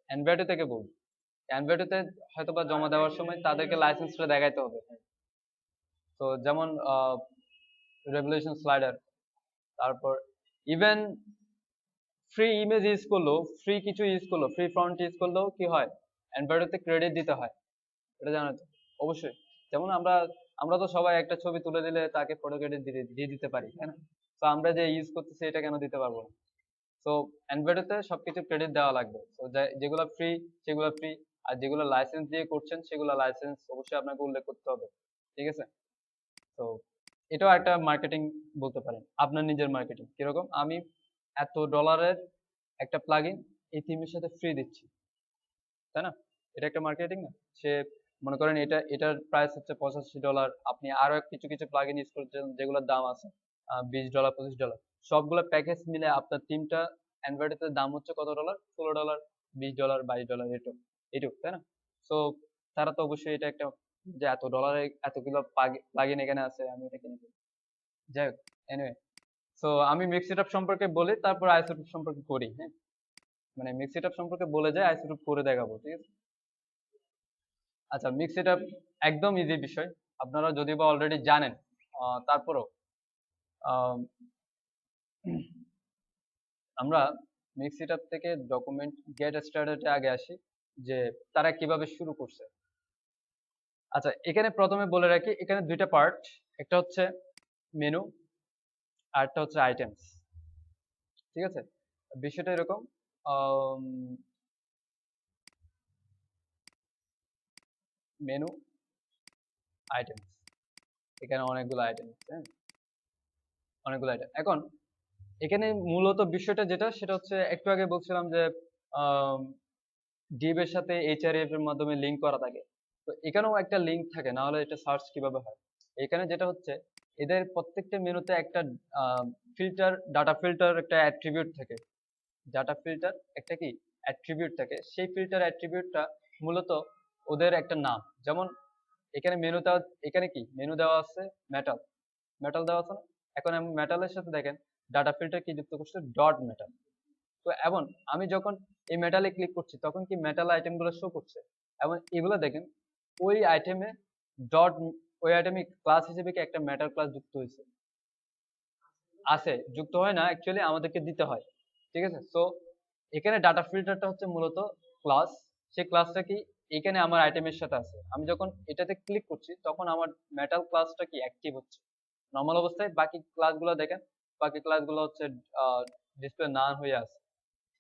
অ্যান্ড্রয়েড থেকে বলবে। অ্যান্ড্রয়েডে হয়তো বা জমা দেওয়ার সময় তাদেরকে লাইসেন্সটা দেখাইতে হবে। তো যেমন রেভলিউশন স্লাইডার, তারপর ইভেন ফ্রি ইমেজ ইউজ করলো, ফ্রি কিছু ইউজ করলো, ফ্রি ফন্ট ইউজ করলেও কি হয়, অ্যান্ড্রয়েডে ক্রেডিট দিতে হয়, এটা জানো তো? অবশ্যই। যেমন আমরা আমরা তো সবাই একটা ছবি তুলে দিলে তাকে ফটো ক্রেডিট দিয়ে দিতে পারি, তাই না? তো আমরা যে ইউজ করতেছি এটা কেন দিতে পারবো না? তো অ্যান্ড্রয়েডে সবকিছু ক্রেডিট দেওয়া লাগবে। তো যেগুলো ফ্রি সেগুলো ফ্রি, আর যেগুলো লাইসেন্স দিয়ে করছেন সেগুলো লাইসেন্স অবশ্যই আপনাকে উল্লেখ করতে হবে, ঠিক আছে। তো এটাও একটা মার্কেটিং বলতে পারেন, আপনার নিজের মার্কেটিং কিরকম, আমি এত ডলারের একটা প্লাগইন এই থিমের সাথে ফ্রি দিচ্ছি, তাই না? এটা একটা মার্কেটিং না? সে মনে করেন এটার প্রাইস হচ্ছে $85, আপনি আরো কিছু কিছু প্লাগইন ইউজ করছেন যেগুলোর দাম আছে $20 $25, সবগুলো প্যাকেজ মিলে আপনার তিনটা অ্যান্ড্রয়েডের দাম হচ্ছে কত ডলার? $16, $20, $22 এটুক এটুক, তাই না? সো তারা তো অবশ্যই এটা একটা, যে এত ডলারে এতগুলো প্লাগইন এখানে আছে, আমি এটা কিনে ফেলি। যাই হোক, এনিওয়ে, সো আমি মিক্স সেটআপ সম্পর্কে বলি, তারপর আইসোটোপ সম্পর্কে করি, হ্যাঁ? মানে মিক্স সেটআপ সম্পর্কে বলে যায়, আইসোটোপ করে দেখাবো, ঠিক আছে? আচ্ছা, মিক্স সেটআপ একদম ইজি বিষয়, আপনারা যদিও বা অলরেডি জানেন, তারপরও আহ, আমরা মিক্স সেটআপ থেকে ডকুমেন্ট গেট স্টার্টেড আগে আসি, যে তারা কিভাবে শুরু করছে। আচ্ছা, এখানে প্রথমে বলে রাখি, এখানে দুইটা পার্ট, একটা হচ্ছে মেনু আর একটা হচ্ছে আইটেমস, ঠিক আছে? বিষয়টা এরকম, মেনু, আইটেমস, এখানে অনেকগুলো আইটেম আছে, হ্যাঁ? অনেকগুলো আইটেম। এখন এখানে মূলত বিষয়টা যেটা, সেটা হচ্ছে একটু আগে বলছিলাম যে ডিভ এর সাথে এইচআরএফ এর মাধ্যমে লিংক করা থাকে। তো এখানেও একটা লিংক থাকে, না হলে এটা সার্চ কিভাবে হয়? এখানে যেটা হচ্ছে, এদের প্রত্যেকটা মেনুতে একটা ফিল্টার, ডাটা ফিল্টার একটা অ্যাট্রিবিউট থাকে। ডাটা ফিল্টার একটা কি অ্যাট্রিবিউট থাকে, সেই ফিল্টার অ্যাট্রিবিউটটা মূলত ওদের একটা নাম। যেমন এখানে মেনু দেওয়া, এখানে কি মেনু দেওয়া আছে, মেটাল, মেটাল দেওয়া আছে না? এখন আমি মেটালের সাথে দেখেন ডাটা ফিল্টার কি যুক্ত করছে, ডট মেটাল। তো এখন আমি যখন এই মেটালে ক্লিক করছি, তখন কি মেটাল আইটেম গুলো শো করছে, এবং এগুলো দেখেন ওই আইটেমে ডট, ওই আইটেমে ক্লাস হিসেবে কি একটা মেটাল ক্লাস যুক্ত হয়েছে? আছে, যুক্ত হয় না, অ্যাকচুয়ালি আমাদেরকে দিতে হয়, ঠিক আছে? সো এখানে ডাটা ফিল্টারটা হচ্ছে মূলত ক্লাস, সেই ক্লাসটা কি এখানে আমার আইটেমের সাথে আছে, আমি যখন এটাতে ক্লিক করছি তখন আমার মেটাল ক্লাসটা কি অ্যাক্টিভ হচ্ছে। নর্মাল অবস্থায় বাকি ক্লাসগুলো দেখেন, বাকি ক্লাসগুলো হচ্ছে ডিসপ্লে না হয়ে আছে,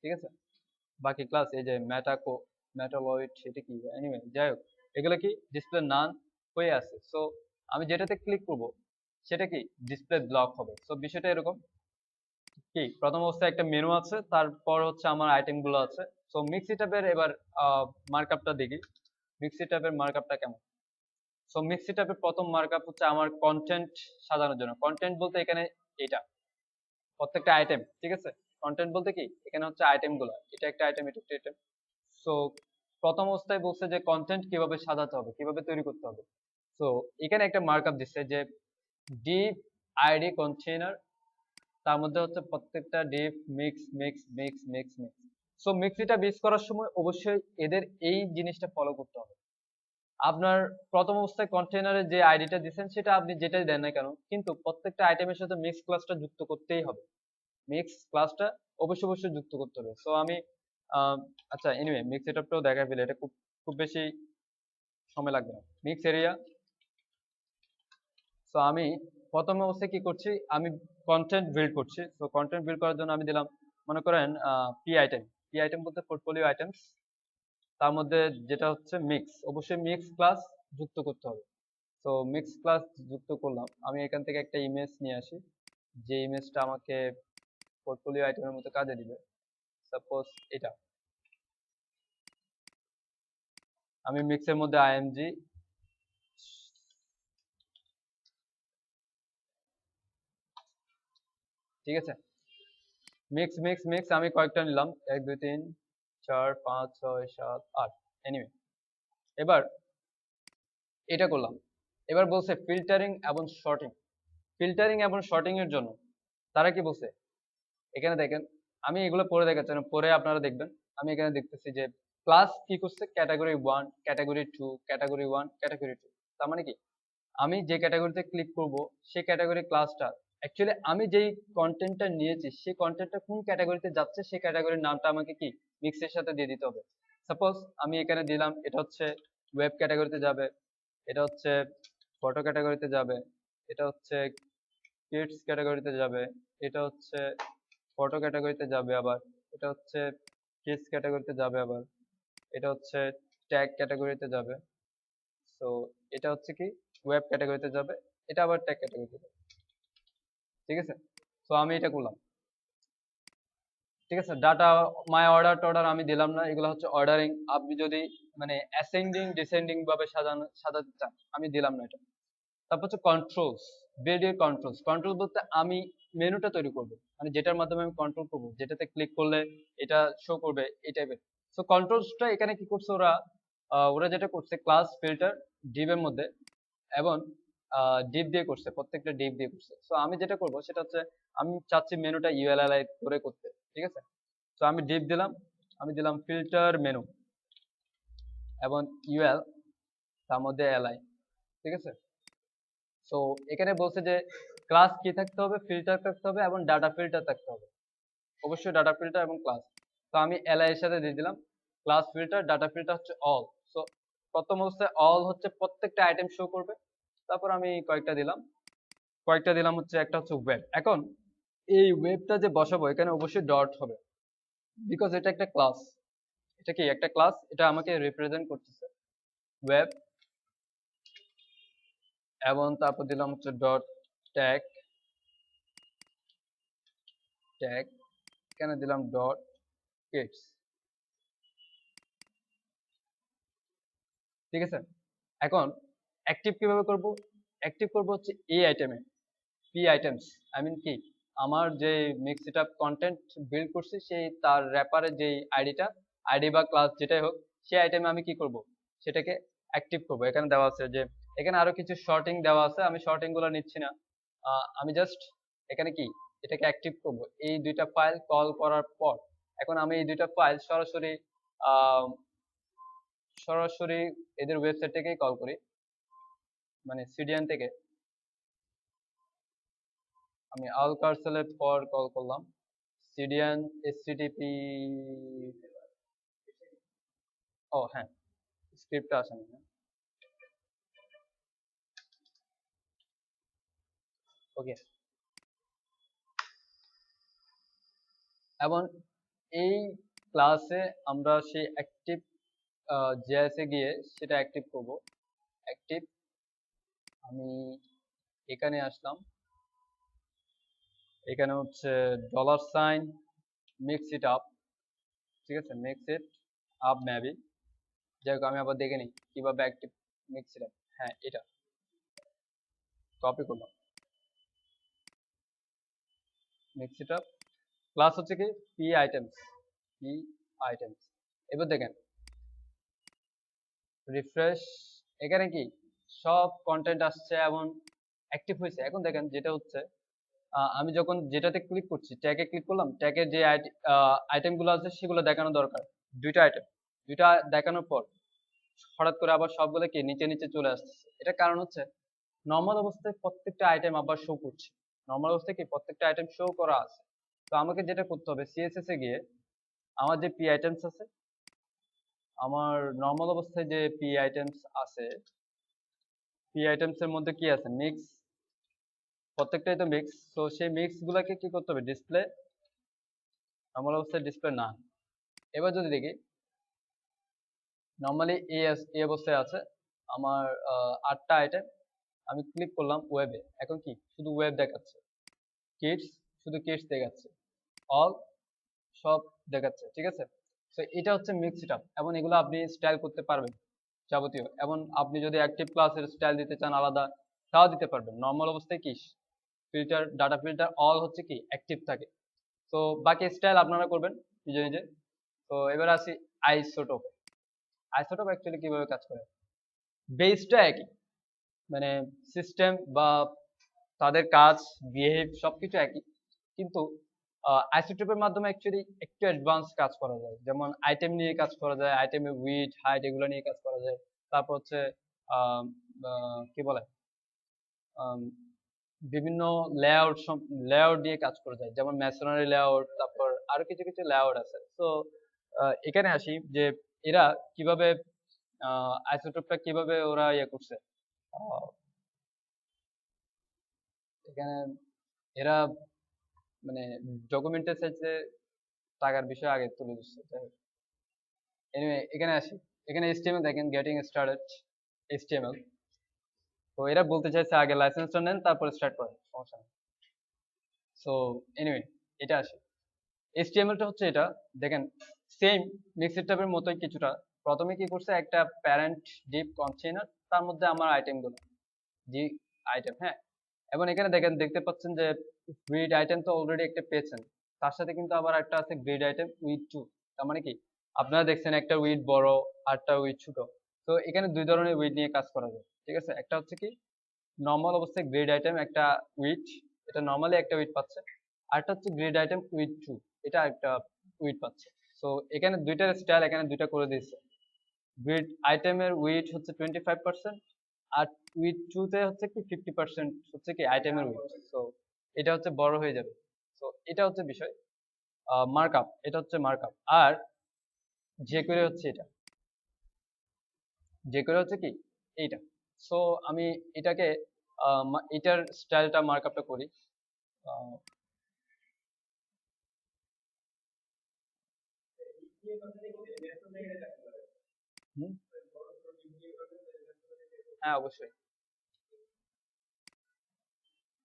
ঠিক আছে? বাকি ক্লাস এই যে ম্যাটাকো, ম্যাটালয়েড, সেটা কি এনিওয়ে, যাই হোক, এগুলো কি ডিসপ্লে নান হয়ে আছে। সো আমি যেটাতে ক্লিক করব সেটা কি ডিসপ্লে ব্লক হবে। সো বিষয়টা এরকম, কি প্রথম অবস্থায় একটা মেনু আছে, তারপর হচ্ছে আমার আইটেম গুলো আছে। সো মিক্সি ট্যাবের এবার মার্কআপটা দেখি, মিক্সি ট্যাবের মার্কআপটা কেমন। সো মিক্সি ট্যাবের প্রথম মার্কআপ হচ্ছে আমার কন্টেন্ট সাজানোর জন্য। কন্টেন্ট বলতে এখানে এটা প্রত্যেকটা আইটেম, ঠিক আছে? কন্টেন্ট বলতে কি এখানে হচ্ছে আইটেম গুলো, এটা একটা আইটেম, এটা একটা আইটেম। সো প্রথম অবস্থায় বলছে যে কন্টেন্ট কিভাবে সাজাতে হবে, কিভাবে তৈরি করতে হবে। সো এখানে একটা মার্কআপ দিচ্ছে যে ডিপ আইডি কন্টেইনার, তার মধ্যে হচ্ছে প্রত্যেকটা div mix mix mix mix mix. So মিক্সিটা মিক্স করার সময় অবশ্যই এদের এই জিনিসটা ফলো করতে হবে। আপনার প্রথম অবস্থায় কন্টেইনারে যে আইডিটা দিচ্ছেন সেটা আপনি যেটাই দেন না কেন, কিন্তু প্রত্যেকটা আইটেমের সাথে মিক্স ক্লাসটা যুক্ত করতেই হবে, মিক্স ক্লাসটা অবশ্যই অবশ্যই যুক্ত করতে হবে। সো আমি আহ, আচ্ছা এনিওয়ে মিক্স সেটআপটাও দেখা ফেলে, এটা খুব খুব বেশি সময় লাগবে না। মিক্স এরিয়া, সো আমি প্রথম অবস্থায় কি করছি, আমি কন্টেন্ট বিল্ড করছি। সো কন্টেন্ট বিল্ড করার জন্য আমি দিলাম, মনে করেন পি আইটেম, পি আইটেম বলতে পোর্টফোলিও আইটেমস, তার মধ্যে যেটা হচ্ছে মিক্স, অবশ্যই মিক্স ক্লাস যুক্ত করতে হবে। তো মিক্স ক্লাস যুক্ত করলাম, আমি এখান থেকে একটা ইমেজ নিয়ে আসি, যে ইমেজটা আমাকে পোর্টফোলিও আইটেমের মতো কাজে দিবে। সাপোজ এটা, আমি মিক্সের মধ্যে আইএমজি, ঠিক আছে? মিক্স মিক্স মিক্স আমি কয়েকটা নিলাম, 1 2 3 4 5 6 7 8, এনিওয়ে। এবার এটা করলাম, এবার বলছে ফিল্টারিং এবং শর্টিং। ফিল্টারিং এবং শর্টিং এর জন্য তারা কি বলছে, এখানে দেখেন, আমি এগুলো পরে দেখাচ্ছি না, পরে আপনারা দেখবেন। আমি এখানে দেখতেছি যে ক্লাস কি করছে, ক্যাটাগরি 1, ক্যাটাগরি 2, ক্যাটাগরি 1, ক্যাটাগরি 2। তার মানে কি আমি যে ক্যাটাগরিতে ক্লিক করব সেই ক্যাটাগরি ক্লাসটা, অ্যাকচুয়ালি আমি যেই কন্টেন্টটা নিয়েছি সেই কন্টেন্টটা কোন ক্যাটাগরিতে যাচ্ছে সেই ক্যাটাগরির নামটা আমাকে কি মিক্সের সাথে দিয়ে দিতে হবে। সাপোজ আমি এখানে দিলাম এটা হচ্ছে ওয়েব ক্যাটাগরিতে যাবে, এটা হচ্ছে ফটো ক্যাটাগরিতে যাবে, এটা হচ্ছে কিডস ক্যাটাগরিতে যাবে, এটা হচ্ছে ফটো ক্যাটাগরিতে যাবে, আবার এটা হচ্ছে কিডস ক্যাটাগরিতে যাবে, আবার এটা হচ্ছে ট্যাগ ক্যাটাগরিতে যাবে। সো এটা হচ্ছে কি ওয়েব ক্যাটাগরিতে যাবে, এটা আবার ট্যাগ ক্যাটাগরিতে যাবে, ঠিক আছে? সো আমি এটা করলাম, ঠিক আছে। ডাটা মাই অর্ডার টর্ডার আমি দিলাম না, এগুলো হচ্ছে অর্ডারিং। আপনি যদি মানে অ্যাসেন্ডিং ডিসেন্ডিং ভাবে সাজাতে চান, আমি দিলাম না এটা। তারপর হচ্ছে কন্ট্রোলস, ভিডিও কন্ট্রোলস। কন্ট্রোল বলতে আমি মেনুটা তৈরি করব, মানে যেটার মাধ্যমে আমি কন্ট্রোল করব, যেটাতে ক্লিক করলে এটা শো করবে, এই টাইপের। সো কন্ট্রোলসটা এখানে কি করছে ওরা, ওরা যেটা করছে ক্লাস ফিল্টার ডিভের মধ্যে এবং ডিপ দিয়ে করছে, প্রত্যেকটা ডিপ দিয়ে করছে। সো আমি যেটা করব সেটা হচ্ছে আমি চাচ্ছি মেনুটা ইউএলএল করে করতে, ঠিক আছে। তো আমি ডিপ দিলাম, আমি দিলাম ফিল্টার মেনু এবং ইউএল, তার মধ্যে এলআই, ঠিক আছে। সো এখানে বলছে যে ক্লাস কি থাকতে হবে, ফিল্টার থাকতে হবে এবং ডাটা ফিল্টার থাকতে হবে, অবশ্যই ডাটা ফিল্টার এবং ক্লাস। তো আমি এলআই এর সাথে দিয়ে দিলাম ক্লাস ফিল্টার, ডাটা ফিল্টার হচ্ছে অল। সো প্রথম অবস্থায় অল হচ্ছে প্রত্যেকটা আইটেম শো করবে। তারপর আমি কয়েকটা দিলাম হচ্ছে, একটা হচ্ছে ওয়েব। এখন এই ওয়েবটা যে বসাবো এখানে অবশ্যই ডট হবে, বিকজ এটা একটা ক্লাস। এটা কি একটা ক্লাস, এটা আমাকে রিপ্রেজেন্ট করতেছে ওয়েব। এবং তারপর দিলাম হচ্ছে ডট ট্যাগ, ট্যাগ এখানে দিলাম ডট কিডস, ঠিক আছে। এখন অ্যাক্টিভ কিভাবে করব, অ্যাক্টিভ করব হচ্ছে এই আইটেমে, পি আইটেমস, আই মিন কি আমার যে মিক্স সেটআপ কন্টেন্ট বিল্ড করছি সেই তার র্যাপারে যে আইডিটা, আইডি বা ক্লাস যেটাই হোক, সেই আইটেমে আমি কি করব, সেটাকে অ্যাক্টিভ করব। এখানে দেওয়া আছে যে, এখানে আরো কিছু শর্টিং দেওয়া আছে, আমি শর্টিং গুলো নিচ্ছি না। আমি জাস্ট এখানে কি এটাকে অ্যাক্টিভ করব এই দুইটা ফাইল কল করার পর। এখন আমি এই দুইটা ফাইল সরাসরি আহ, সরাসরি এদের ওয়েবসাইট থেকেই কল করি, মানে সিডিএন থেকে। আমি আল কার্সেলের পর কল করলাম সিডিএন এইচটিটিপি। ও হ্যাঁ, স্ক্রিপ্টটা আসেনি, ওকে। এবং এই ক্লাসে আমরা সেই অ্যাক্টিভ জেএসএ গিয়ে সেটা অ্যাক্টিভ করব। অ্যাক্টিভ, আমি এখানে আসলাম, এখানে হচ্ছে dollar sign mix it up, ঠিক আছে, মিক্স ইট আপ মেবি। যাই হোক আমি আবার দেখে নিই কিভাবে অ্যাক্টিভ মিক্স ইট আপ। হ্যাঁ, এটা কপি করলাম, মিক্স ইট আপ ক্লাস হচ্ছে কি পি আইটেমস, পি আইটেমস। এবার দেখেন রিফ্রেশ, এখানে কি সব কন্টেন্ট আসছে এবং অ্যাক্টিভ হয়েছে। এখন দেখেন যেটা হচ্ছে আমি যখন যেটাতে ক্লিক করছি, ট্যাগে ক্লিক করলাম, ট্যাগের যে আইটেমগুলো আছে সেগুলো দেখানো দরকার। দুইটা আইটেম, দুইটা দেখানোর পর হঠাৎ করে আবার সবগুলো কি নিচে নিচে চলে আসতেছে। এটা কারণ হচ্ছে নর্মাল অবস্থায় প্রত্যেকটা আইটেম আবার শো করছে, নর্মাল অবস্থায় কি প্রত্যেকটা আইটেম শো করা আছে। তো আমাকে যেটা করতে হবে সিএসএস এ গিয়ে আমার যে পি আইটেমস আছে, আমার নর্মাল অবস্থায় যে পি আইটেমস আছে, পি আইটেমস এর মধ্যে কি আছে মিক্স, প্রত্যেকটাই তো মিক্স। তো সেই মিক্স গুলাকে কি করতে হবে ডিসপ্লে, নর্মাল অবস্থায় ডিসপ্লে না। এবার যদি দেখি নর্মালি এই অবস্থায় আছে আমার 8টা আইটেম। আমি ক্লিক করলাম ওয়েবে, এখন কি শুধু ওয়েব দেখাচ্ছে, কিডস শুধু কিডস দেখাচ্ছে, অল সব দেখাচ্ছে, ঠিক আছে। তো এটা হচ্ছে মিক্স সেটআপ এবং এগুলো আপনি স্টাইল করতে পারবেন যাবতীয়। এবং আপনি যদি অ্যাক্টিভ ক্লাসের স্টাইল দিতে চান আলাদা, তাও দিতে পারবেন। নর্মাল অবস্থায় কি ফিল্টার, ডাটা ফিল্টার অল হচ্ছে কি অ্যাক্টিভ থাকে। তো বাকি স্টাইল আপনারা করবেন নিজে নিজে। তো এবার আসি আইসোটোপ। আইসোটোপ অ্যাকচুয়ালি কিভাবে কাজ করে, বেসটা একই, মানে সিস্টেম বা তাদের কাজ, বিহেভ সবকিছু একই, কিন্তু আইসোটোপের মাধ্যমে অ্যাকচুয়ালি একটু অ্যাডভান্স কাজ করা যায়। যেমন আইটেম নিয়ে কাজ করা যায়, আইটেমের উইডথ হাইট এগুলো নিয়ে কাজ করা যায়। তারপর হচ্ছে আহ, কি বলে বিভিন্ন লেআউট, লেআউট দিয়ে কাজ করা যায়, যেমন মেসোনারি লেআউট, তারপর আরো কিছু কিছু লেআউট আছে। তো এখানে আসি যে এরা কিভাবে আইসোটোপটা কিভাবে ওরা ইয়ে করছে। আহ, এখানে এরা মানে ডকুমেন্টের সাইজে টাকার বিষয় আগে তুলে দিচ্ছে। এনিওয়ে এখানে আসি, এখানে এইচটিএমএল দেখেন গেটিং স্টার্টেড এইচটিএমএল। তো এরা বলতে চাইছে আগে লাইসেন্সটা নেন তারপর স্টার্ট করেন, সমস্যা নেই। সো এনিওয়ে এটা আসি, HTML টা হচ্ছে এটা, দেখেন সেম মিক্সড ট্যাবের মতোই কিছুটা। প্রথমে কি করছে, একটা প্যারেন্ট ডিপ কন্টেইনার, তার মধ্যে আমার আইটেমগুলো, জি আইটেম, হ্যাঁ। এবং এখানে দেখেন, দেখতে পাচ্ছেন যে গ্রিড আইটেম তো অলরেডি একটা পেয়েছেন, তার সাথে কিন্তু আবার একটা আছে গ্রিড আইটেম উইথ টু। তার মানে কি, আপনারা দেখছেন একটা উইথ বড় আর একটা উইথ ছোট। তো এখানে দুই ধরনের উইথ নিয়ে কাজ করা যায়, ঠিক আছে। একটা হচ্ছে কি নর্মাল অবস্থায় গ্রিড আইটেম একটা উইথ, এটা নর্মালি একটা উইথ পাচ্ছে। আরেকটা হচ্ছে গ্রিড আইটেম উইথ টু, এটা একটা উইথ পাচ্ছে। সো এখানে দুইটার স্টাইল এখানে দুইটা করে দিয়েছে। গ্রিড আইটেমের উইথ হচ্ছে 25%, আর উইথ টু তে হচ্ছে কি 50% হচ্ছে কি আইটেমের উইথ। সো এটা হচ্ছে বড় হয়ে যাবে। সো এটা হচ্ছে বিষয়। মার্কআপ, এটা হচ্ছে মার্কআপ। আর jQuery হচ্ছে এটা, jQuery হচ্ছে কি এইটা। সো আমি এটাকে এটার স্টাইলটা মার্কআপটা করি। আহ, হুম, হ্যাঁ অবশ্যই।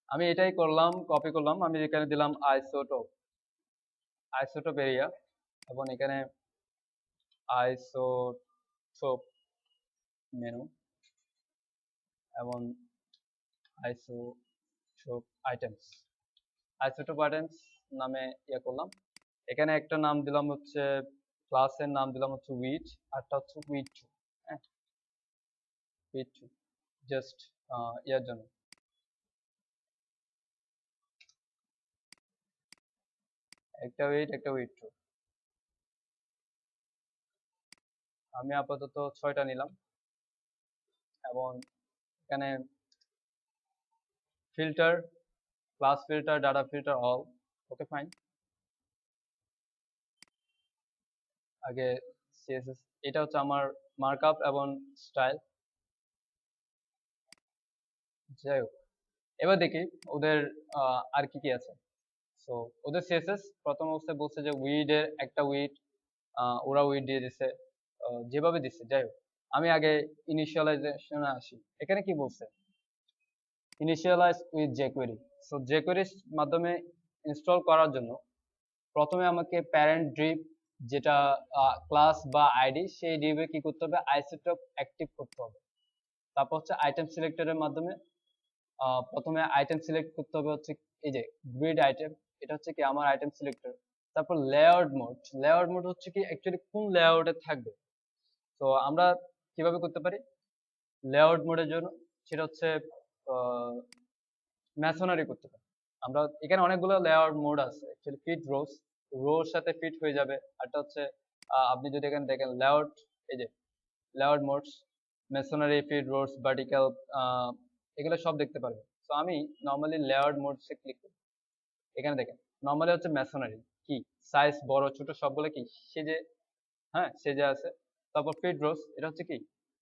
আমি এটাই করলাম, কপি করলাম, আমি এখানে দিলাম আইসোটোপ, আইসোটোপ এরিয়া, এবং এখানে আইসোটোপ মেনু, এবং আইসোটোপ আইটেমস, আইসোটোপ আইটেমস নামে ইয়ে করলাম। এখানে একটা নাম দিলাম হচ্ছে, ক্লাসের নাম দিলাম হচ্ছে উইচ, আরটা হচ্ছে উইচ টু, হ্যাঁ উইচ টু, জাস্ট ইয়ার জন্য। একটা উইট একটা উইট টু, আমি আপাতত 6টা নিলাম। এবং এখানে filter, class filter, data filter, all, okay fine. আগে সিএসএস, এটা হচ্ছে আমার মার্কআপ এবং স্টাইল। যাই হোক, এবার দেখি ওদের আর কি কি আছে। সো ওদের সিএসএস প্রথম অবস্থায় বলছে যে উইড এর একটা উইড, ওরা উইড দিয়ে দিছে, যেভাবে দিচ্ছে। যাই হোক, আমি আগে ইনিশিয়ালাইজেশনে আসি। এখানে কি বলছে, initialize with jQuery। So jQuery মাধ্যমে ইনস্টল করার জন্য প্রথমে আমাকে প্যারেন্ট ডিপ, যেটা ক্লাস বা আইডি, সেই ডিপে কি করতে হবে, আইসোটোপ অ্যাক্টিভ করতে হবে। তারপর হচ্ছে আইটেম সিলেক্টরের মাধ্যমে প্রথমে আইটেম সিলেক্ট করতে হবে হচ্ছে এই যে গ্রিড আইটেম, এটা হচ্ছে কি আমার আইটেম সিলেক্টর। তারপর লেআউট মোড, লেআউট মোড হচ্ছে কি অ্যাকচুয়ালি কোন লেআউটে থাকবে। তো আমরা কিভাবে করতে পারি লেআউট মোডের জন্য, সেটা হচ্ছে ম্যাসোনারি করতে পারি আমরা। এখানে অনেকগুলো লেআউট মোড আছে অ্যাকচুয়ালি, ফিট রোজ, রোর সাথে ফিট হয়ে যাবে। আরটা হচ্ছে আপনি যদি এখানে দেখেন লেআউট, এই যে layout modes, masonry, fit rows, vertical, এগুলো সব দেখতে পারবেন। তো আমি নর্মালি লেআউট মোডসে ক্লিক করি। এখানে দেখেন নর্মালি হচ্ছে মেসোনারি কি সাইজ বড় ছোট সবগুলো কি সেজে, হ্যাঁ সেজে আছে। তারপর ফিট রোজ, এটা হচ্ছে কি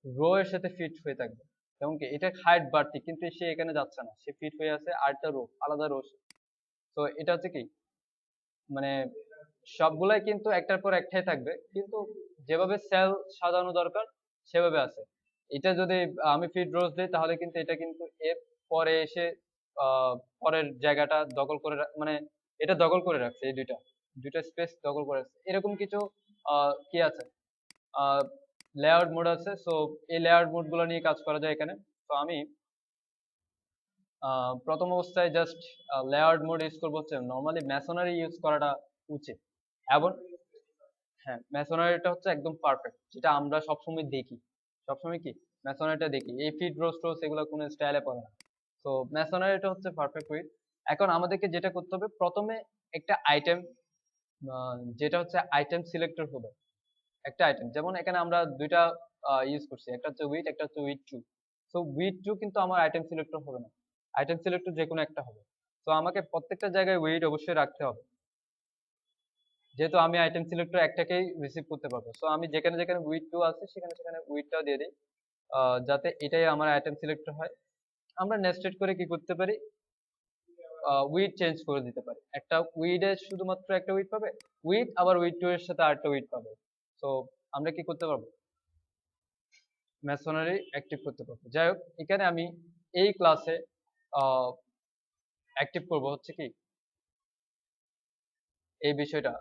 রো এর সাথে ফিট হয়ে থাকবে, এবং কি এটা হাইট বাড়তি, কিন্তু সে এখানে যাচ্ছে না, সে ফিট হয়ে আছে আরেকটা রো, আলাদা রো। তো এটা হচ্ছে কি মানে সবগুলাই কিন্তু একটার পর একটাই থাকবে, কিন্তু যেভাবে সেল সাজানো দরকার সেভাবে আছে। এটা যদি আমি ফিট রোজ দিই, তাহলে কিন্তু এটা কিন্তু এর পরে এসে আহ, পরের জায়গাটা দখল করে মানে এটা দখল করে রাখছে, এই দুইটা দুইটা স্পেস দখল করে রাখছে, এরকম কিছু কি আছে, লেআউট মোড আছে। সো এই লেআউট মোড গুলো নিয়ে কাজ করা যায় এখানে। তো আমি প্রথম অবস্থায় জাস্ট লেআউট মোড ইউজ করবো, হচ্ছে নর্মালি মেসোনারি ইউজ করাটা উচিত। এবং হ্যাঁ, মেসোনারিটা হচ্ছে একদম পারফেক্ট, যেটা আমরা সবসময় দেখি, সবসময় কি মেসোনারিটা দেখি, এই ফিট রোস্ট রোস্ট এগুলো কোনো স্টাইলে পড়ে না। তো মেসোনারিটা হচ্ছে পারফেক্ট উইথ। এখন আমাদেরকে যেটা করতে হবে, প্রথমে একটা আইটেম, যেটা হচ্ছে আইটেম সিলেক্টর হবে, একটা আইটেম, যেমন এখানে আমরা দুইটা ইউজ করছি, একটা হচ্ছে উইথ, একটা হচ্ছে with two. So with two কিন্তু আমার আইটেম সিলেক্টর হবে না, আইটেম সিলেক্টর যে কোনো একটা হবে। তো আমাকে প্রত্যেকটা জায়গায় উইথ অবশ্যই রাখতে হবে, যেহেতু আমি আইটেম সিলেক্টর একটাকেই রিসিভ করতে পারবো। সো আমি যেখানে যেখানে উইথ টু আছে সেখানে সেখানে উইথটাও দিয়ে দিই, যাতে এটাই আমার আইটেম সিলেক্টর হয়। আমরা নেস্টেড করে কি করতে পারি, উইথ চেঞ্জ করে দিতে পারি, একটা উইথে শুধুমাত্র একটা উইথ পাবে, উইথ আবার উইথ টু এর সাথে আরেকটা উইথ পাবে। তো আমরা কি করতে পারবো, মেসোনারি অ্যাক্টিভ করতে পারবো। যাই হোক, এখানে আমি এই ক্লাসে অ্যাক্টিভ করব হচ্ছে কি এই বিষয়টা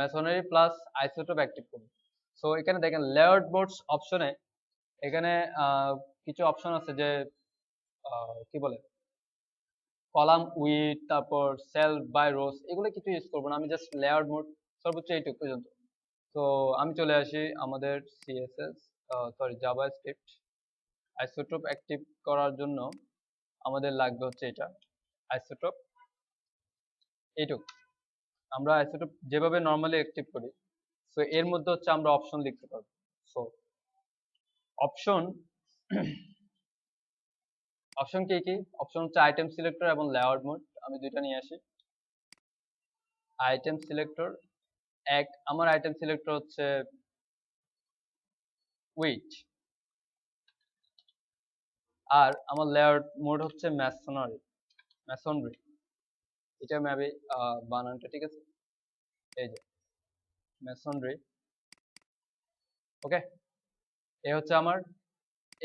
মেসোনারি প্লাস আইসোটোপ অ্যাক্টিভ করবে। সো এখানে দেখেন লেয়ার্ড মোডস অপশনে এখানে কিছু অপশন আছে যে কি বলে কলাম উইথ, তারপর সেল বাই রোস, এগুলো কিছু ইউজ করবো না, আমি জাস্ট লেয়ার্ড মোড সর্বোচ্চ এইটুকু পর্যন্ত। তো আমি চলে আসি আমাদের CSS Java script. Isotope active করার জন্য আমাদের লাগবে হচ্ছে এটা আইসোটোপ, এইটুকু। আমরা আইসোটোপ যেভাবে নর্মালি অ্যাক্টিভ করি, সো এর মধ্যে হচ্ছে আমরা অপশন লিখতে পারবো। সো অপশন অপশন কি কি? অপশন হচ্ছে আইটেম সিলেক্টর এবং লেআউট মোড। আমি দুইটা নিয়ে আসি। আইটেম সিলেক্টর আমার আইটেম সিলেক্টর হচ্ছে উইচ, আর আমার লেআউট মোড হচ্ছে মেসনরি। এটা মেবি বানানটা ঠিক আছে, এই যে মেসনরি। ওকে, এই হচ্ছে আমার।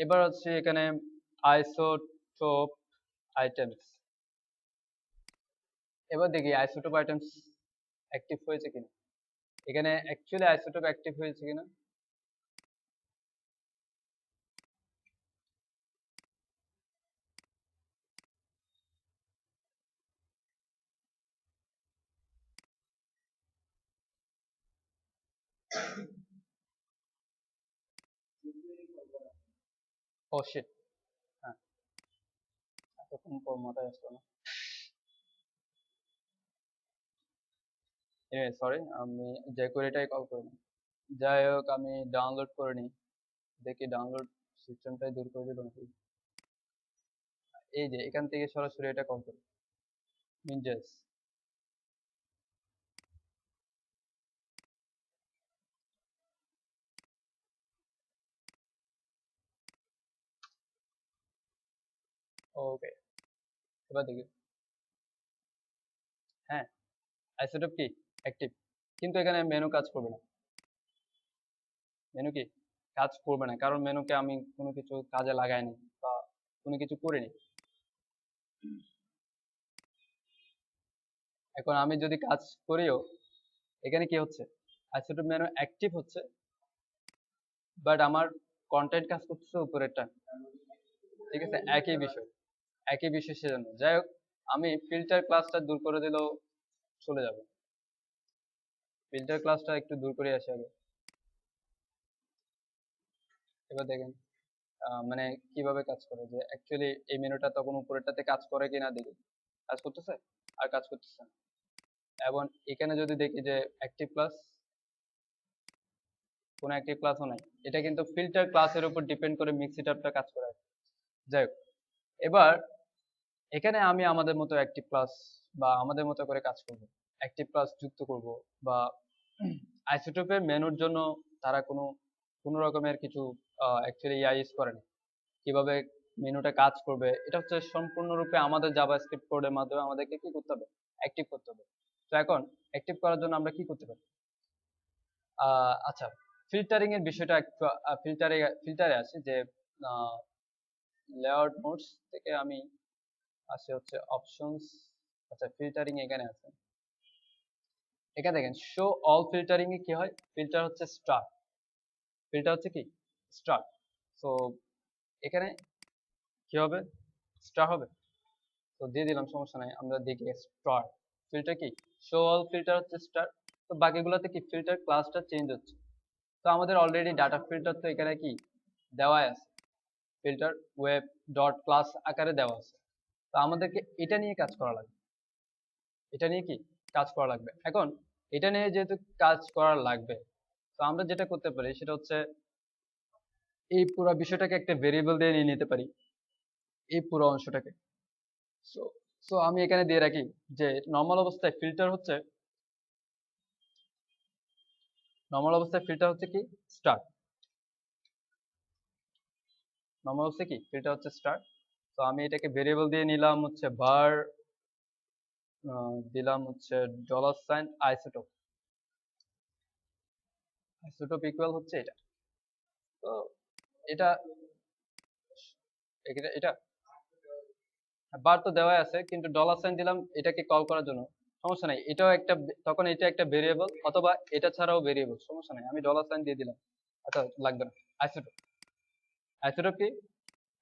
এবার হচ্ছে এখানে আইসোটোপ আইটেমস। এবার দেখি আইসোটোপ আইটেমস অ্যাক্টিভ হয়েছে কিনা, এখানে অ্যাকচুয়ালি আইসোটোপ অ্যাক্টিভ হয়েছে কিনা। ও শিট, হ্যাঁ, এতক্ষণ পর মাথায় আসলো না। সরি, আমি যে কোয়েরিটাই কল করিনি। যাই হোক, আমি ডাউনলোড করে নিই, দেখি ডাউনলোড সিস্টেমটাই দূর করে দিল নাকি। এই যে এখান থেকে সরাসরি এটা কল করি, মিনজেস। ওকে, এবার দেখি। হ্যাঁ, আইসোটোপ কি অ্যাক্টিভ, কিন্তু এখানে মেনু কাজ করবে না। মেনু কি কাজ করবে না, কারণ মেনুকে আমি কোনো কিছু কাজে লাগাইনি বা কোনো কিছু করিনি। এখন আমি যদি কাজ করিও, এখানে কি হচ্ছে, আইসোটোপ মেনু অ্যাক্টিভ হচ্ছে, বাট আমার কন্টেন্ট কাজ করতেছে উপরেরটা। ঠিক আছে, একই বিষয় সেজন্য। যাই হোক, আমি ফিল্টার ক্লাসটা দূর করে দিলেও চলে যাবে। ফিল্টার ক্লাসটা একটু দূর করে আসি আগে। এবার দেখেন মানে কিভাবে কাজ করে, যে অ্যাকচুয়ালি এই মেনুটা তখন উপরেরটাতে কাজ করে কিনা দেখি। কাজ করতেছে? আর কাজ করতেছে না। এবং এখানে যদি দেখি যে অ্যাক্টিভ ক্লাস, কোনো অ্যাক্টিভ ক্লাসও নাই। এটা কিন্তু ফিল্টার ক্লাসের উপর ডিপেন্ড করে মিক্স সেটআপটা কাজ করে। যাই হোক, এবার এখানে আমি আমাদের মতো অ্যাক্টিভ ক্লাস বা আমাদের মতো করে কাজ করব, অ্যাক্টিভ ক্লাস যুক্ত করব, বা আইসোটোপের মেনুর জন্য তারা কোনো রকমের কিছু অ্যাকচুয়ালি ইউজ করেনি। কিভাবে মেনুটা কাজ করবে এটা হচ্ছে সম্পূর্ণরূপে আমাদের জাভাস্ক্রিপ্ট কোডের মাধ্যমে আমাদেরকে কি করতে হবে, অ্যাক্টিভ করতে হবে। তো এখন অ্যাক্টিভ করার জন্য আমরা কি করতে পারি? আচ্ছা, ফিল্টারিং এর বিষয়টা একটু ফিল্টারে আসি, যে লেআউট মোডস থেকে আমি আসে হচ্ছে অপশনস। আচ্ছা, ফিল্টারিং এখানে আছে। এখানে দেখেন শো অল ফিল্টারিং এ কি হয়, ফিল্টার হচ্ছে স্টার। ফিল্টার হচ্ছে কি স্টার। সো এখানে কি হবে, স্টার হবে। তো দিয়ে দিলাম, সমস্যা নাই। আমরা দেখি স্টার ফিল্টার কি, শো অল ফিল্টার হচ্ছে স্টার। তো বাকিগুলোতে কি ফিল্টার ক্লাসটা চেঞ্জ হচ্ছে। তো আমাদের অলরেডি ডাটা ফিল্টার তো এখানে কি দেওয়াই আছে, ফিল্টার ওয়েব ডট ক্লাস আকারে দেওয়া আছে। তো আমাদেরকে এটা নিয়ে কাজ করা লাগবে, এটা নিয়ে কি কাজ করা লাগবে। এখন এটা নিয়ে যেহেতু কাজ করা লাগবে, তো আমরা যেটা করতে পারি সেটা হচ্ছে এই পুরো বিষয়টাকে একটা ভেরিয়েবল দিয়ে নিয়ে নিতে পারি, এই পুরো অংশটাকে। সো সো আমি এখানে দিয়ে রাখি যে নর্মাল অবস্থায় ফিল্টার হচ্ছে কি স্টার। নর্মাল অবস্থায় কি ফিল্টার হচ্ছে স্টার। তো আমি এটাকে ভেরিয়েবল দিয়ে নিলাম হচ্ছে var, দিলাম হচ্ছে $সাইন আইসোটোপ। আইসোটোপ ইকুয়াল হচ্ছে এটা। তো এটা এটা বার তো দেওয়াই আছে, কিন্তু $সাইন দিলাম এটাকে কল করার জন্য। সমস্যা নাই, এটাও একটা তখন এটা একটা ভেরিয়েবল, অথবা এটা ছাড়াও ভেরিয়েবল, সমস্যা নাই, আমি ডলার সাইন দিয়ে দিলাম। আচ্ছা লাগবে না। আইসোটোপ, আইসোটোপ কি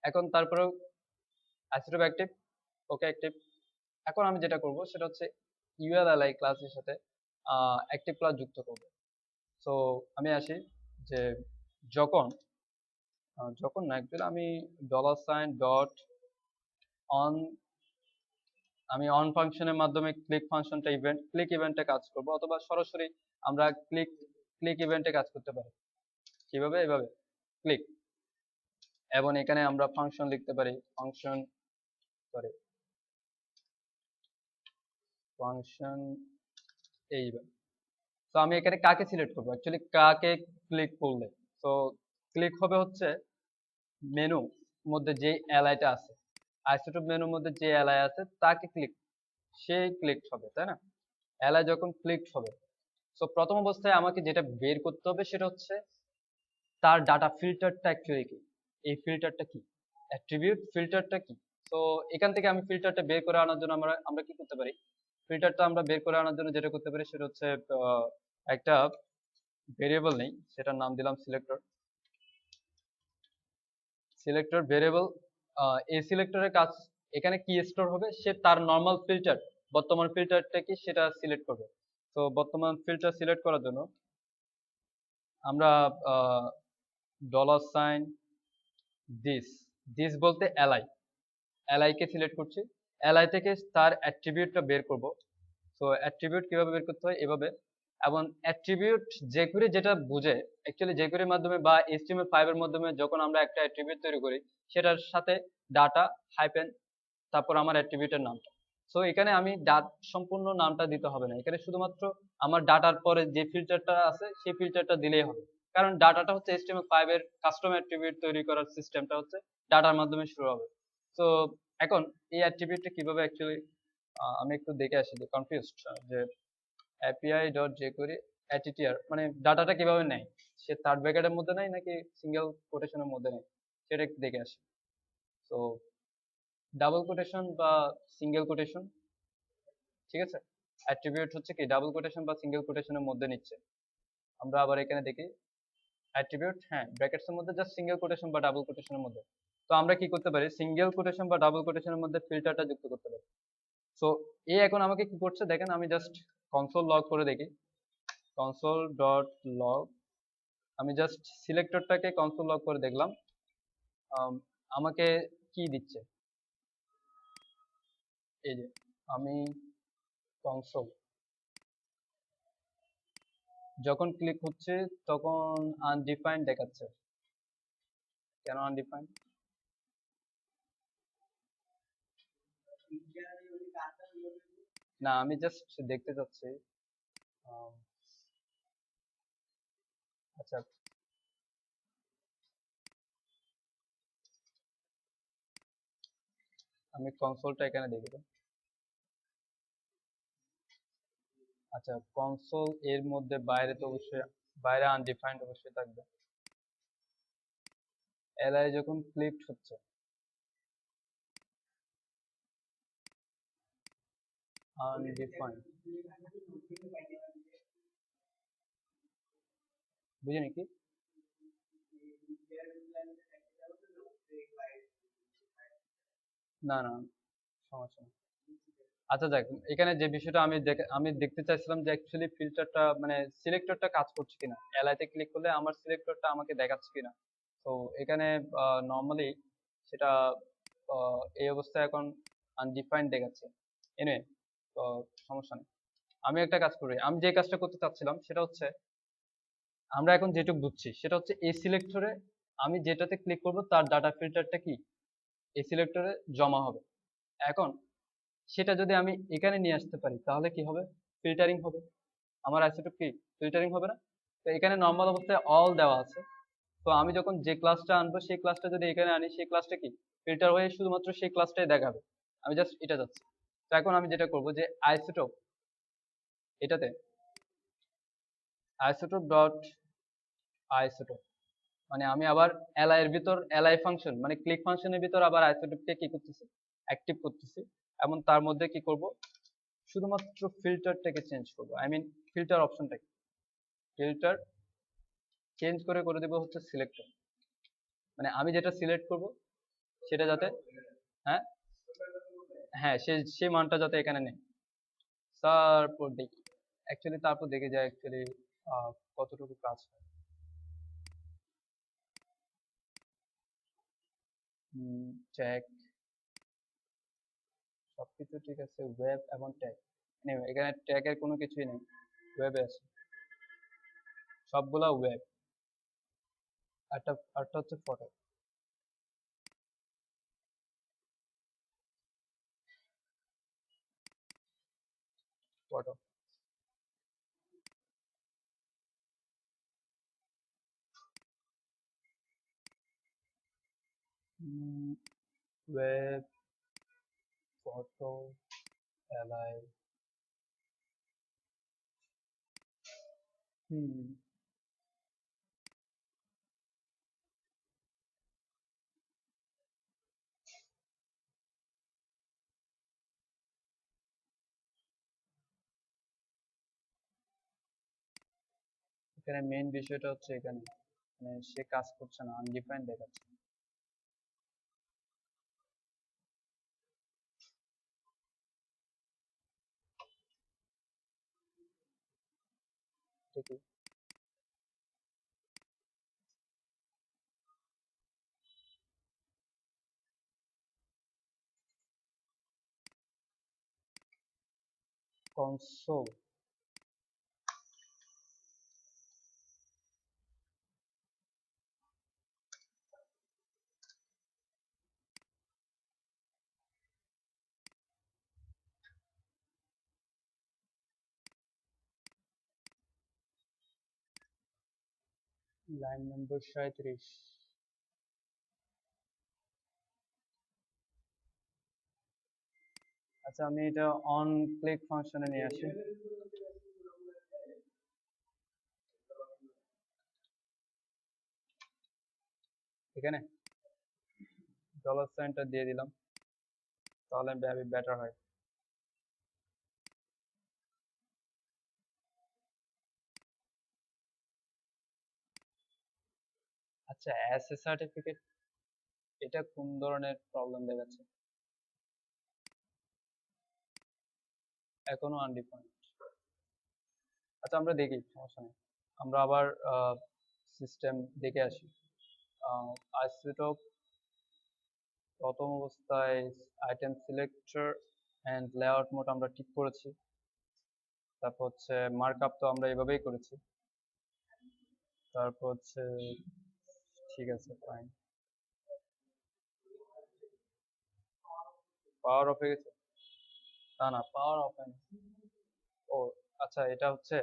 এখন তারপরেও আইসোটোপ অ্যাক্টিভ, ওকে অ্যাক্টিভ। এখন আমি যেটা করব সেটা হচ্ছে ইউএলএলআই ক্লাসের সাথে অ্যাক্টিভ ক্লাস যুক্ত করব। সো আমি আসি যে যখন যখন না অ্যাকচুয়ালি আমি ডলার সাইন ডট অন, আমি অন ফাংশনের মাধ্যমে ক্লিক ফাংশনটা ক্লিক ইভেন্টে কাজ করব, অথবা সরাসরি আমরা ক্লিক ইভেন্টে কাজ করতে পারি। কিভাবে? এভাবে ক্লিক, এবং এখানে আমরা ফাংশন লিখতে পারি, ফাংশন সরি ফাংশন এইভাবে। তো আমি এখানে কাকে সিলেক্ট করবো, অ্যাকচুয়ালি কাকে ক্লিক করলে, তো ক্লিক হবে হচ্ছে মেনু মধ্যে যে এলআইটা আছে, আইসোটোপ মেনুর মধ্যে যে এলআই আছে তাকে ক্লিক, সে ক্লিক হবে, তাই না? এলআই যখন ক্লিক হবে, তো প্রথম অবস্থায় আমাকে যেটা বের করতে হবে সেটা হচ্ছে তার ডাটা ফিল্টারটা অ্যাকচুয়ালি কি, এই ফিল্টারটা কি, অ্যাট্রিবিউট ফিল্টারটা কি। তো এখান থেকে আমি ফিল্টারটা বের করে আনার জন্য আমরা আমরা কি করতে পারি, ফিল্টারটা আমরা বের করে আনার জন্য যেটা করতে পারি সেটা হচ্ছে একটা ভেরিয়েবল নেই, সেটার নাম দিলাম সিলেক্টর। সিলেক্টর ভেরিয়েবল, এই সিলেক্টরের কাজ এখানে কি স্টোর হবে, সে তার নর্মাল ফিল্টার, বর্তমান ফিল্টারটা কি সেটা সিলেক্ট করবে। তো বর্তমান ফিল্টার সিলেক্ট করার জন্য আমরা ডলার সাইন দিস, দিস বলতে এলআই, এলআই কে সিলেক্ট করছি, এলআই থেকে তার অ্যাট্রিবিউটটা বের করব। তো অ্যাট্রিবিউট কিভাবে বের করতে হয়, এভাবে। এবং অ্যাট্রিবিউট jQuery যেটা বুঝে, অ্যাকচুয়ালি jQuery এর মাধ্যমে বা HTML5 এর মাধ্যমে যখন আমরা একটা অ্যাট্রিবিউট তৈরি করি, সেটার সাথে ডাটা হাইপেন তারপর আমার অ্যাট্রিবিউটের নামটা। সো এখানে আমি সম্পূর্ণ নামটা দিতে হবে না, এখানে শুধুমাত্র আমার ডাটার পরে যে ফিল্টারটা আছে সেই ফিল্টারটা দিলেই হবে। কারণ ডাটাটা হচ্ছে HTML5 এর কাস্টম অ্যাট্রিবিউট তৈরি করার সিস্টেমটা হচ্ছে ডাটার মাধ্যমে শুরু হবে। তো এখন এই অ্যাট্রিবিউটটা কিভাবে অ্যাকচুয়ালি, আমি একটু দেখে আসি যে কনফিউজড, যে api.jQuery attr মানে ডাটাটা কিভাবে নেয়, সে থার্ড ব্র্যাকেটের মধ্যে নেয় নাকি সিঙ্গেল কোটেশনের মধ্যে নেয়, সেটা একটু দেখে আসি। তো ডাবল কোটেশন বা সিঙ্গেল কোটেশন, ঠিক আছে, অ্যাট্রিবিউট হচ্ছে কি ডাবল কোটেশন বা সিঙ্গেল কোটেশনের মধ্যে নিচ্ছে। আমরা আবার এখানে দেখি অ্যাট্রিবিউট, হ্যাঁ ব্র্যাকেটস এর মধ্যে, জাস্ট সিঙ্গেল কোটেশন বা ডাবল কোটেশনের মধ্যে। তো আমরা কি করতে পারি, সিঙ্গেল কোটেশন বা ডাবল কোটেশনের মধ্যে ফিল্টারটা যুক্ত করতে পারি। সো এ এখন আমাকে কি করছে দেখেন, আমি জাস্ট কনসোল লগ করে দেখি, কনসোল ডট লগ, আমি জাস্ট সিলেক্টরটাকে কনসোল লগ করে দেখলাম, আমাকে কি দিচ্ছে, এই যে আমি কনসোল যখন ক্লিক হচ্ছে তখন আনডিফাইন্ড দেখাচ্ছে, কেন আনডিফাইন্ড? না আমি জাস্ট দেখতে চাচ্ছি। আম, আচ্ছা আমি কনসোলটা এখানে দেখি তো। আচ্ছা কনসোল এর মধ্যে বাইরে তো অবশ্যই, বাইরে আনডিফাইন্ড অবশ্যই থাকবে, এলআই যখন ক্লিক হচ্ছে আনডিফাইন্ড, বুঝিনি কি? না না সমস্যা নেই। আচ্ছা দেখ, এখানে যে বিষয়টা আমি দেখতে চাইছিলাম যে অ্যাকচুয়ালি ফিল্টারটা মানে সিলেক্টরটা কাজ করছে কিনা, এলআইতে ক্লিক করলে আমার সিলেক্টরটা আমাকে দেখাচ্ছে কিনা। তো এখানে নর্মালি সেটা এই অবস্থায় এখন আনডিফাইন্ড দেখাচ্ছে। এনিওয়ে, তো সমস্যা নেই, আমি একটা কাজ করি, আমি যে কাজটা করতে চাচ্ছিলাম সেটা হচ্ছে, আমরা এখন যেটুকু বুঝছি সেটা হচ্ছে এই সিলেক্টরে আমি যেটাতে ক্লিক করব তার ডাটা ফিল্টারটা কি এই সিলেক্টরে জমা হবে। এখন সেটা যদি আমি এখানে নিয়ে আসতে পারি তাহলে কি হবে, ফিল্টারিং হবে, আমার আইসোটোপ কি ফিল্টারিং হবে না? তো এখানে নর্মাল অবস্থায় অল দেওয়া আছে, তো আমি যখন যে ক্লাসটা আনবো সেই ক্লাসটা যদি এখানে আনি, সেই ক্লাসটা কি ফিল্টার হয়ে শুধুমাত্র সেই ক্লাসটাই দেখাবে। আমি জাস্ট এটা যাচ্ছি। তো এখন আমি যেটা করব যে আইসোটোপ, এটাতে আইসোটোপ ডট আইসোটোপ, মানে আমি আবার এলআই এর ভিতর এলআই ফাংশন মানে ক্লিক ফাংশনের ভিতর আবার আইসোটোপকে কি করতেছি, অ্যাক্টিভ করতেছি, এবং তার মধ্যে কি করব শুধুমাত্র ফিল্টারটাকে চেঞ্জ করবো, আই মিন ফিল্টার অপশনটাকে ফিল্টার চেঞ্জ করে করে দেবো হচ্ছে সিলেক্টর, মানে আমি যেটা সিলেক্ট করব সেটা যাতে, হ্যাঁ হ্যাঁ সেই মানটা যাতে এখানে নেই। তারপর দেখি অ্যাকচুয়ালি, তারপর দেখে যায় অ্যাকচুয়ালি কতটুকু কাজ হয়। চেক, সবকিছু ঠিক আছে, ওয়েব এবং ট্যাগ, এখানে ট্যাগের কোনো কিছুই নেই, ওয়েবে আছে সবগুলা ওয়েব। আরটা হচ্ছে ফটো, ফটো ওয়েব, ফটো, এলাই, হুম এখানে মেইন বিষয়টা হচ্ছে এখানে, মানে সে কাজ করছে না, আনডিফাইন্ড দেখাচ্ছে। ঠিকই, কনসোল, লাইন নম্বর 37। আচ্ছা আমি এটা অন ক্লিক ফাংশনে নিয়ে আসি। এখানে ডলার সাইনটা দিয়ে দিলাম, তাহলে বেটার হয়। আচ্ছা অ্যাসে সার্টিফিকেট, এটা কোন ধরনের প্রবলেম দেখাচ্ছে? এখনো আনডিফাইন্ড। আচ্ছা আমরা দেখি, সমস্যা নেই, আমরা আবার সিস্টেম দেখে আসি। আইসোটপ প্রথম অবস্থায় item selector and layout mode আমরা ঠিক করেছি, তারপর হচ্ছে মার্কআপ তো আমরা এভাবেই করেছি, তারপর হচ্ছে ঠিক আছে ফাইন। পাওয়ার অফ হয়ে গেছে? না না, পাওয়ার অফ হয়নি। ও আচ্ছা, এটা হচ্ছে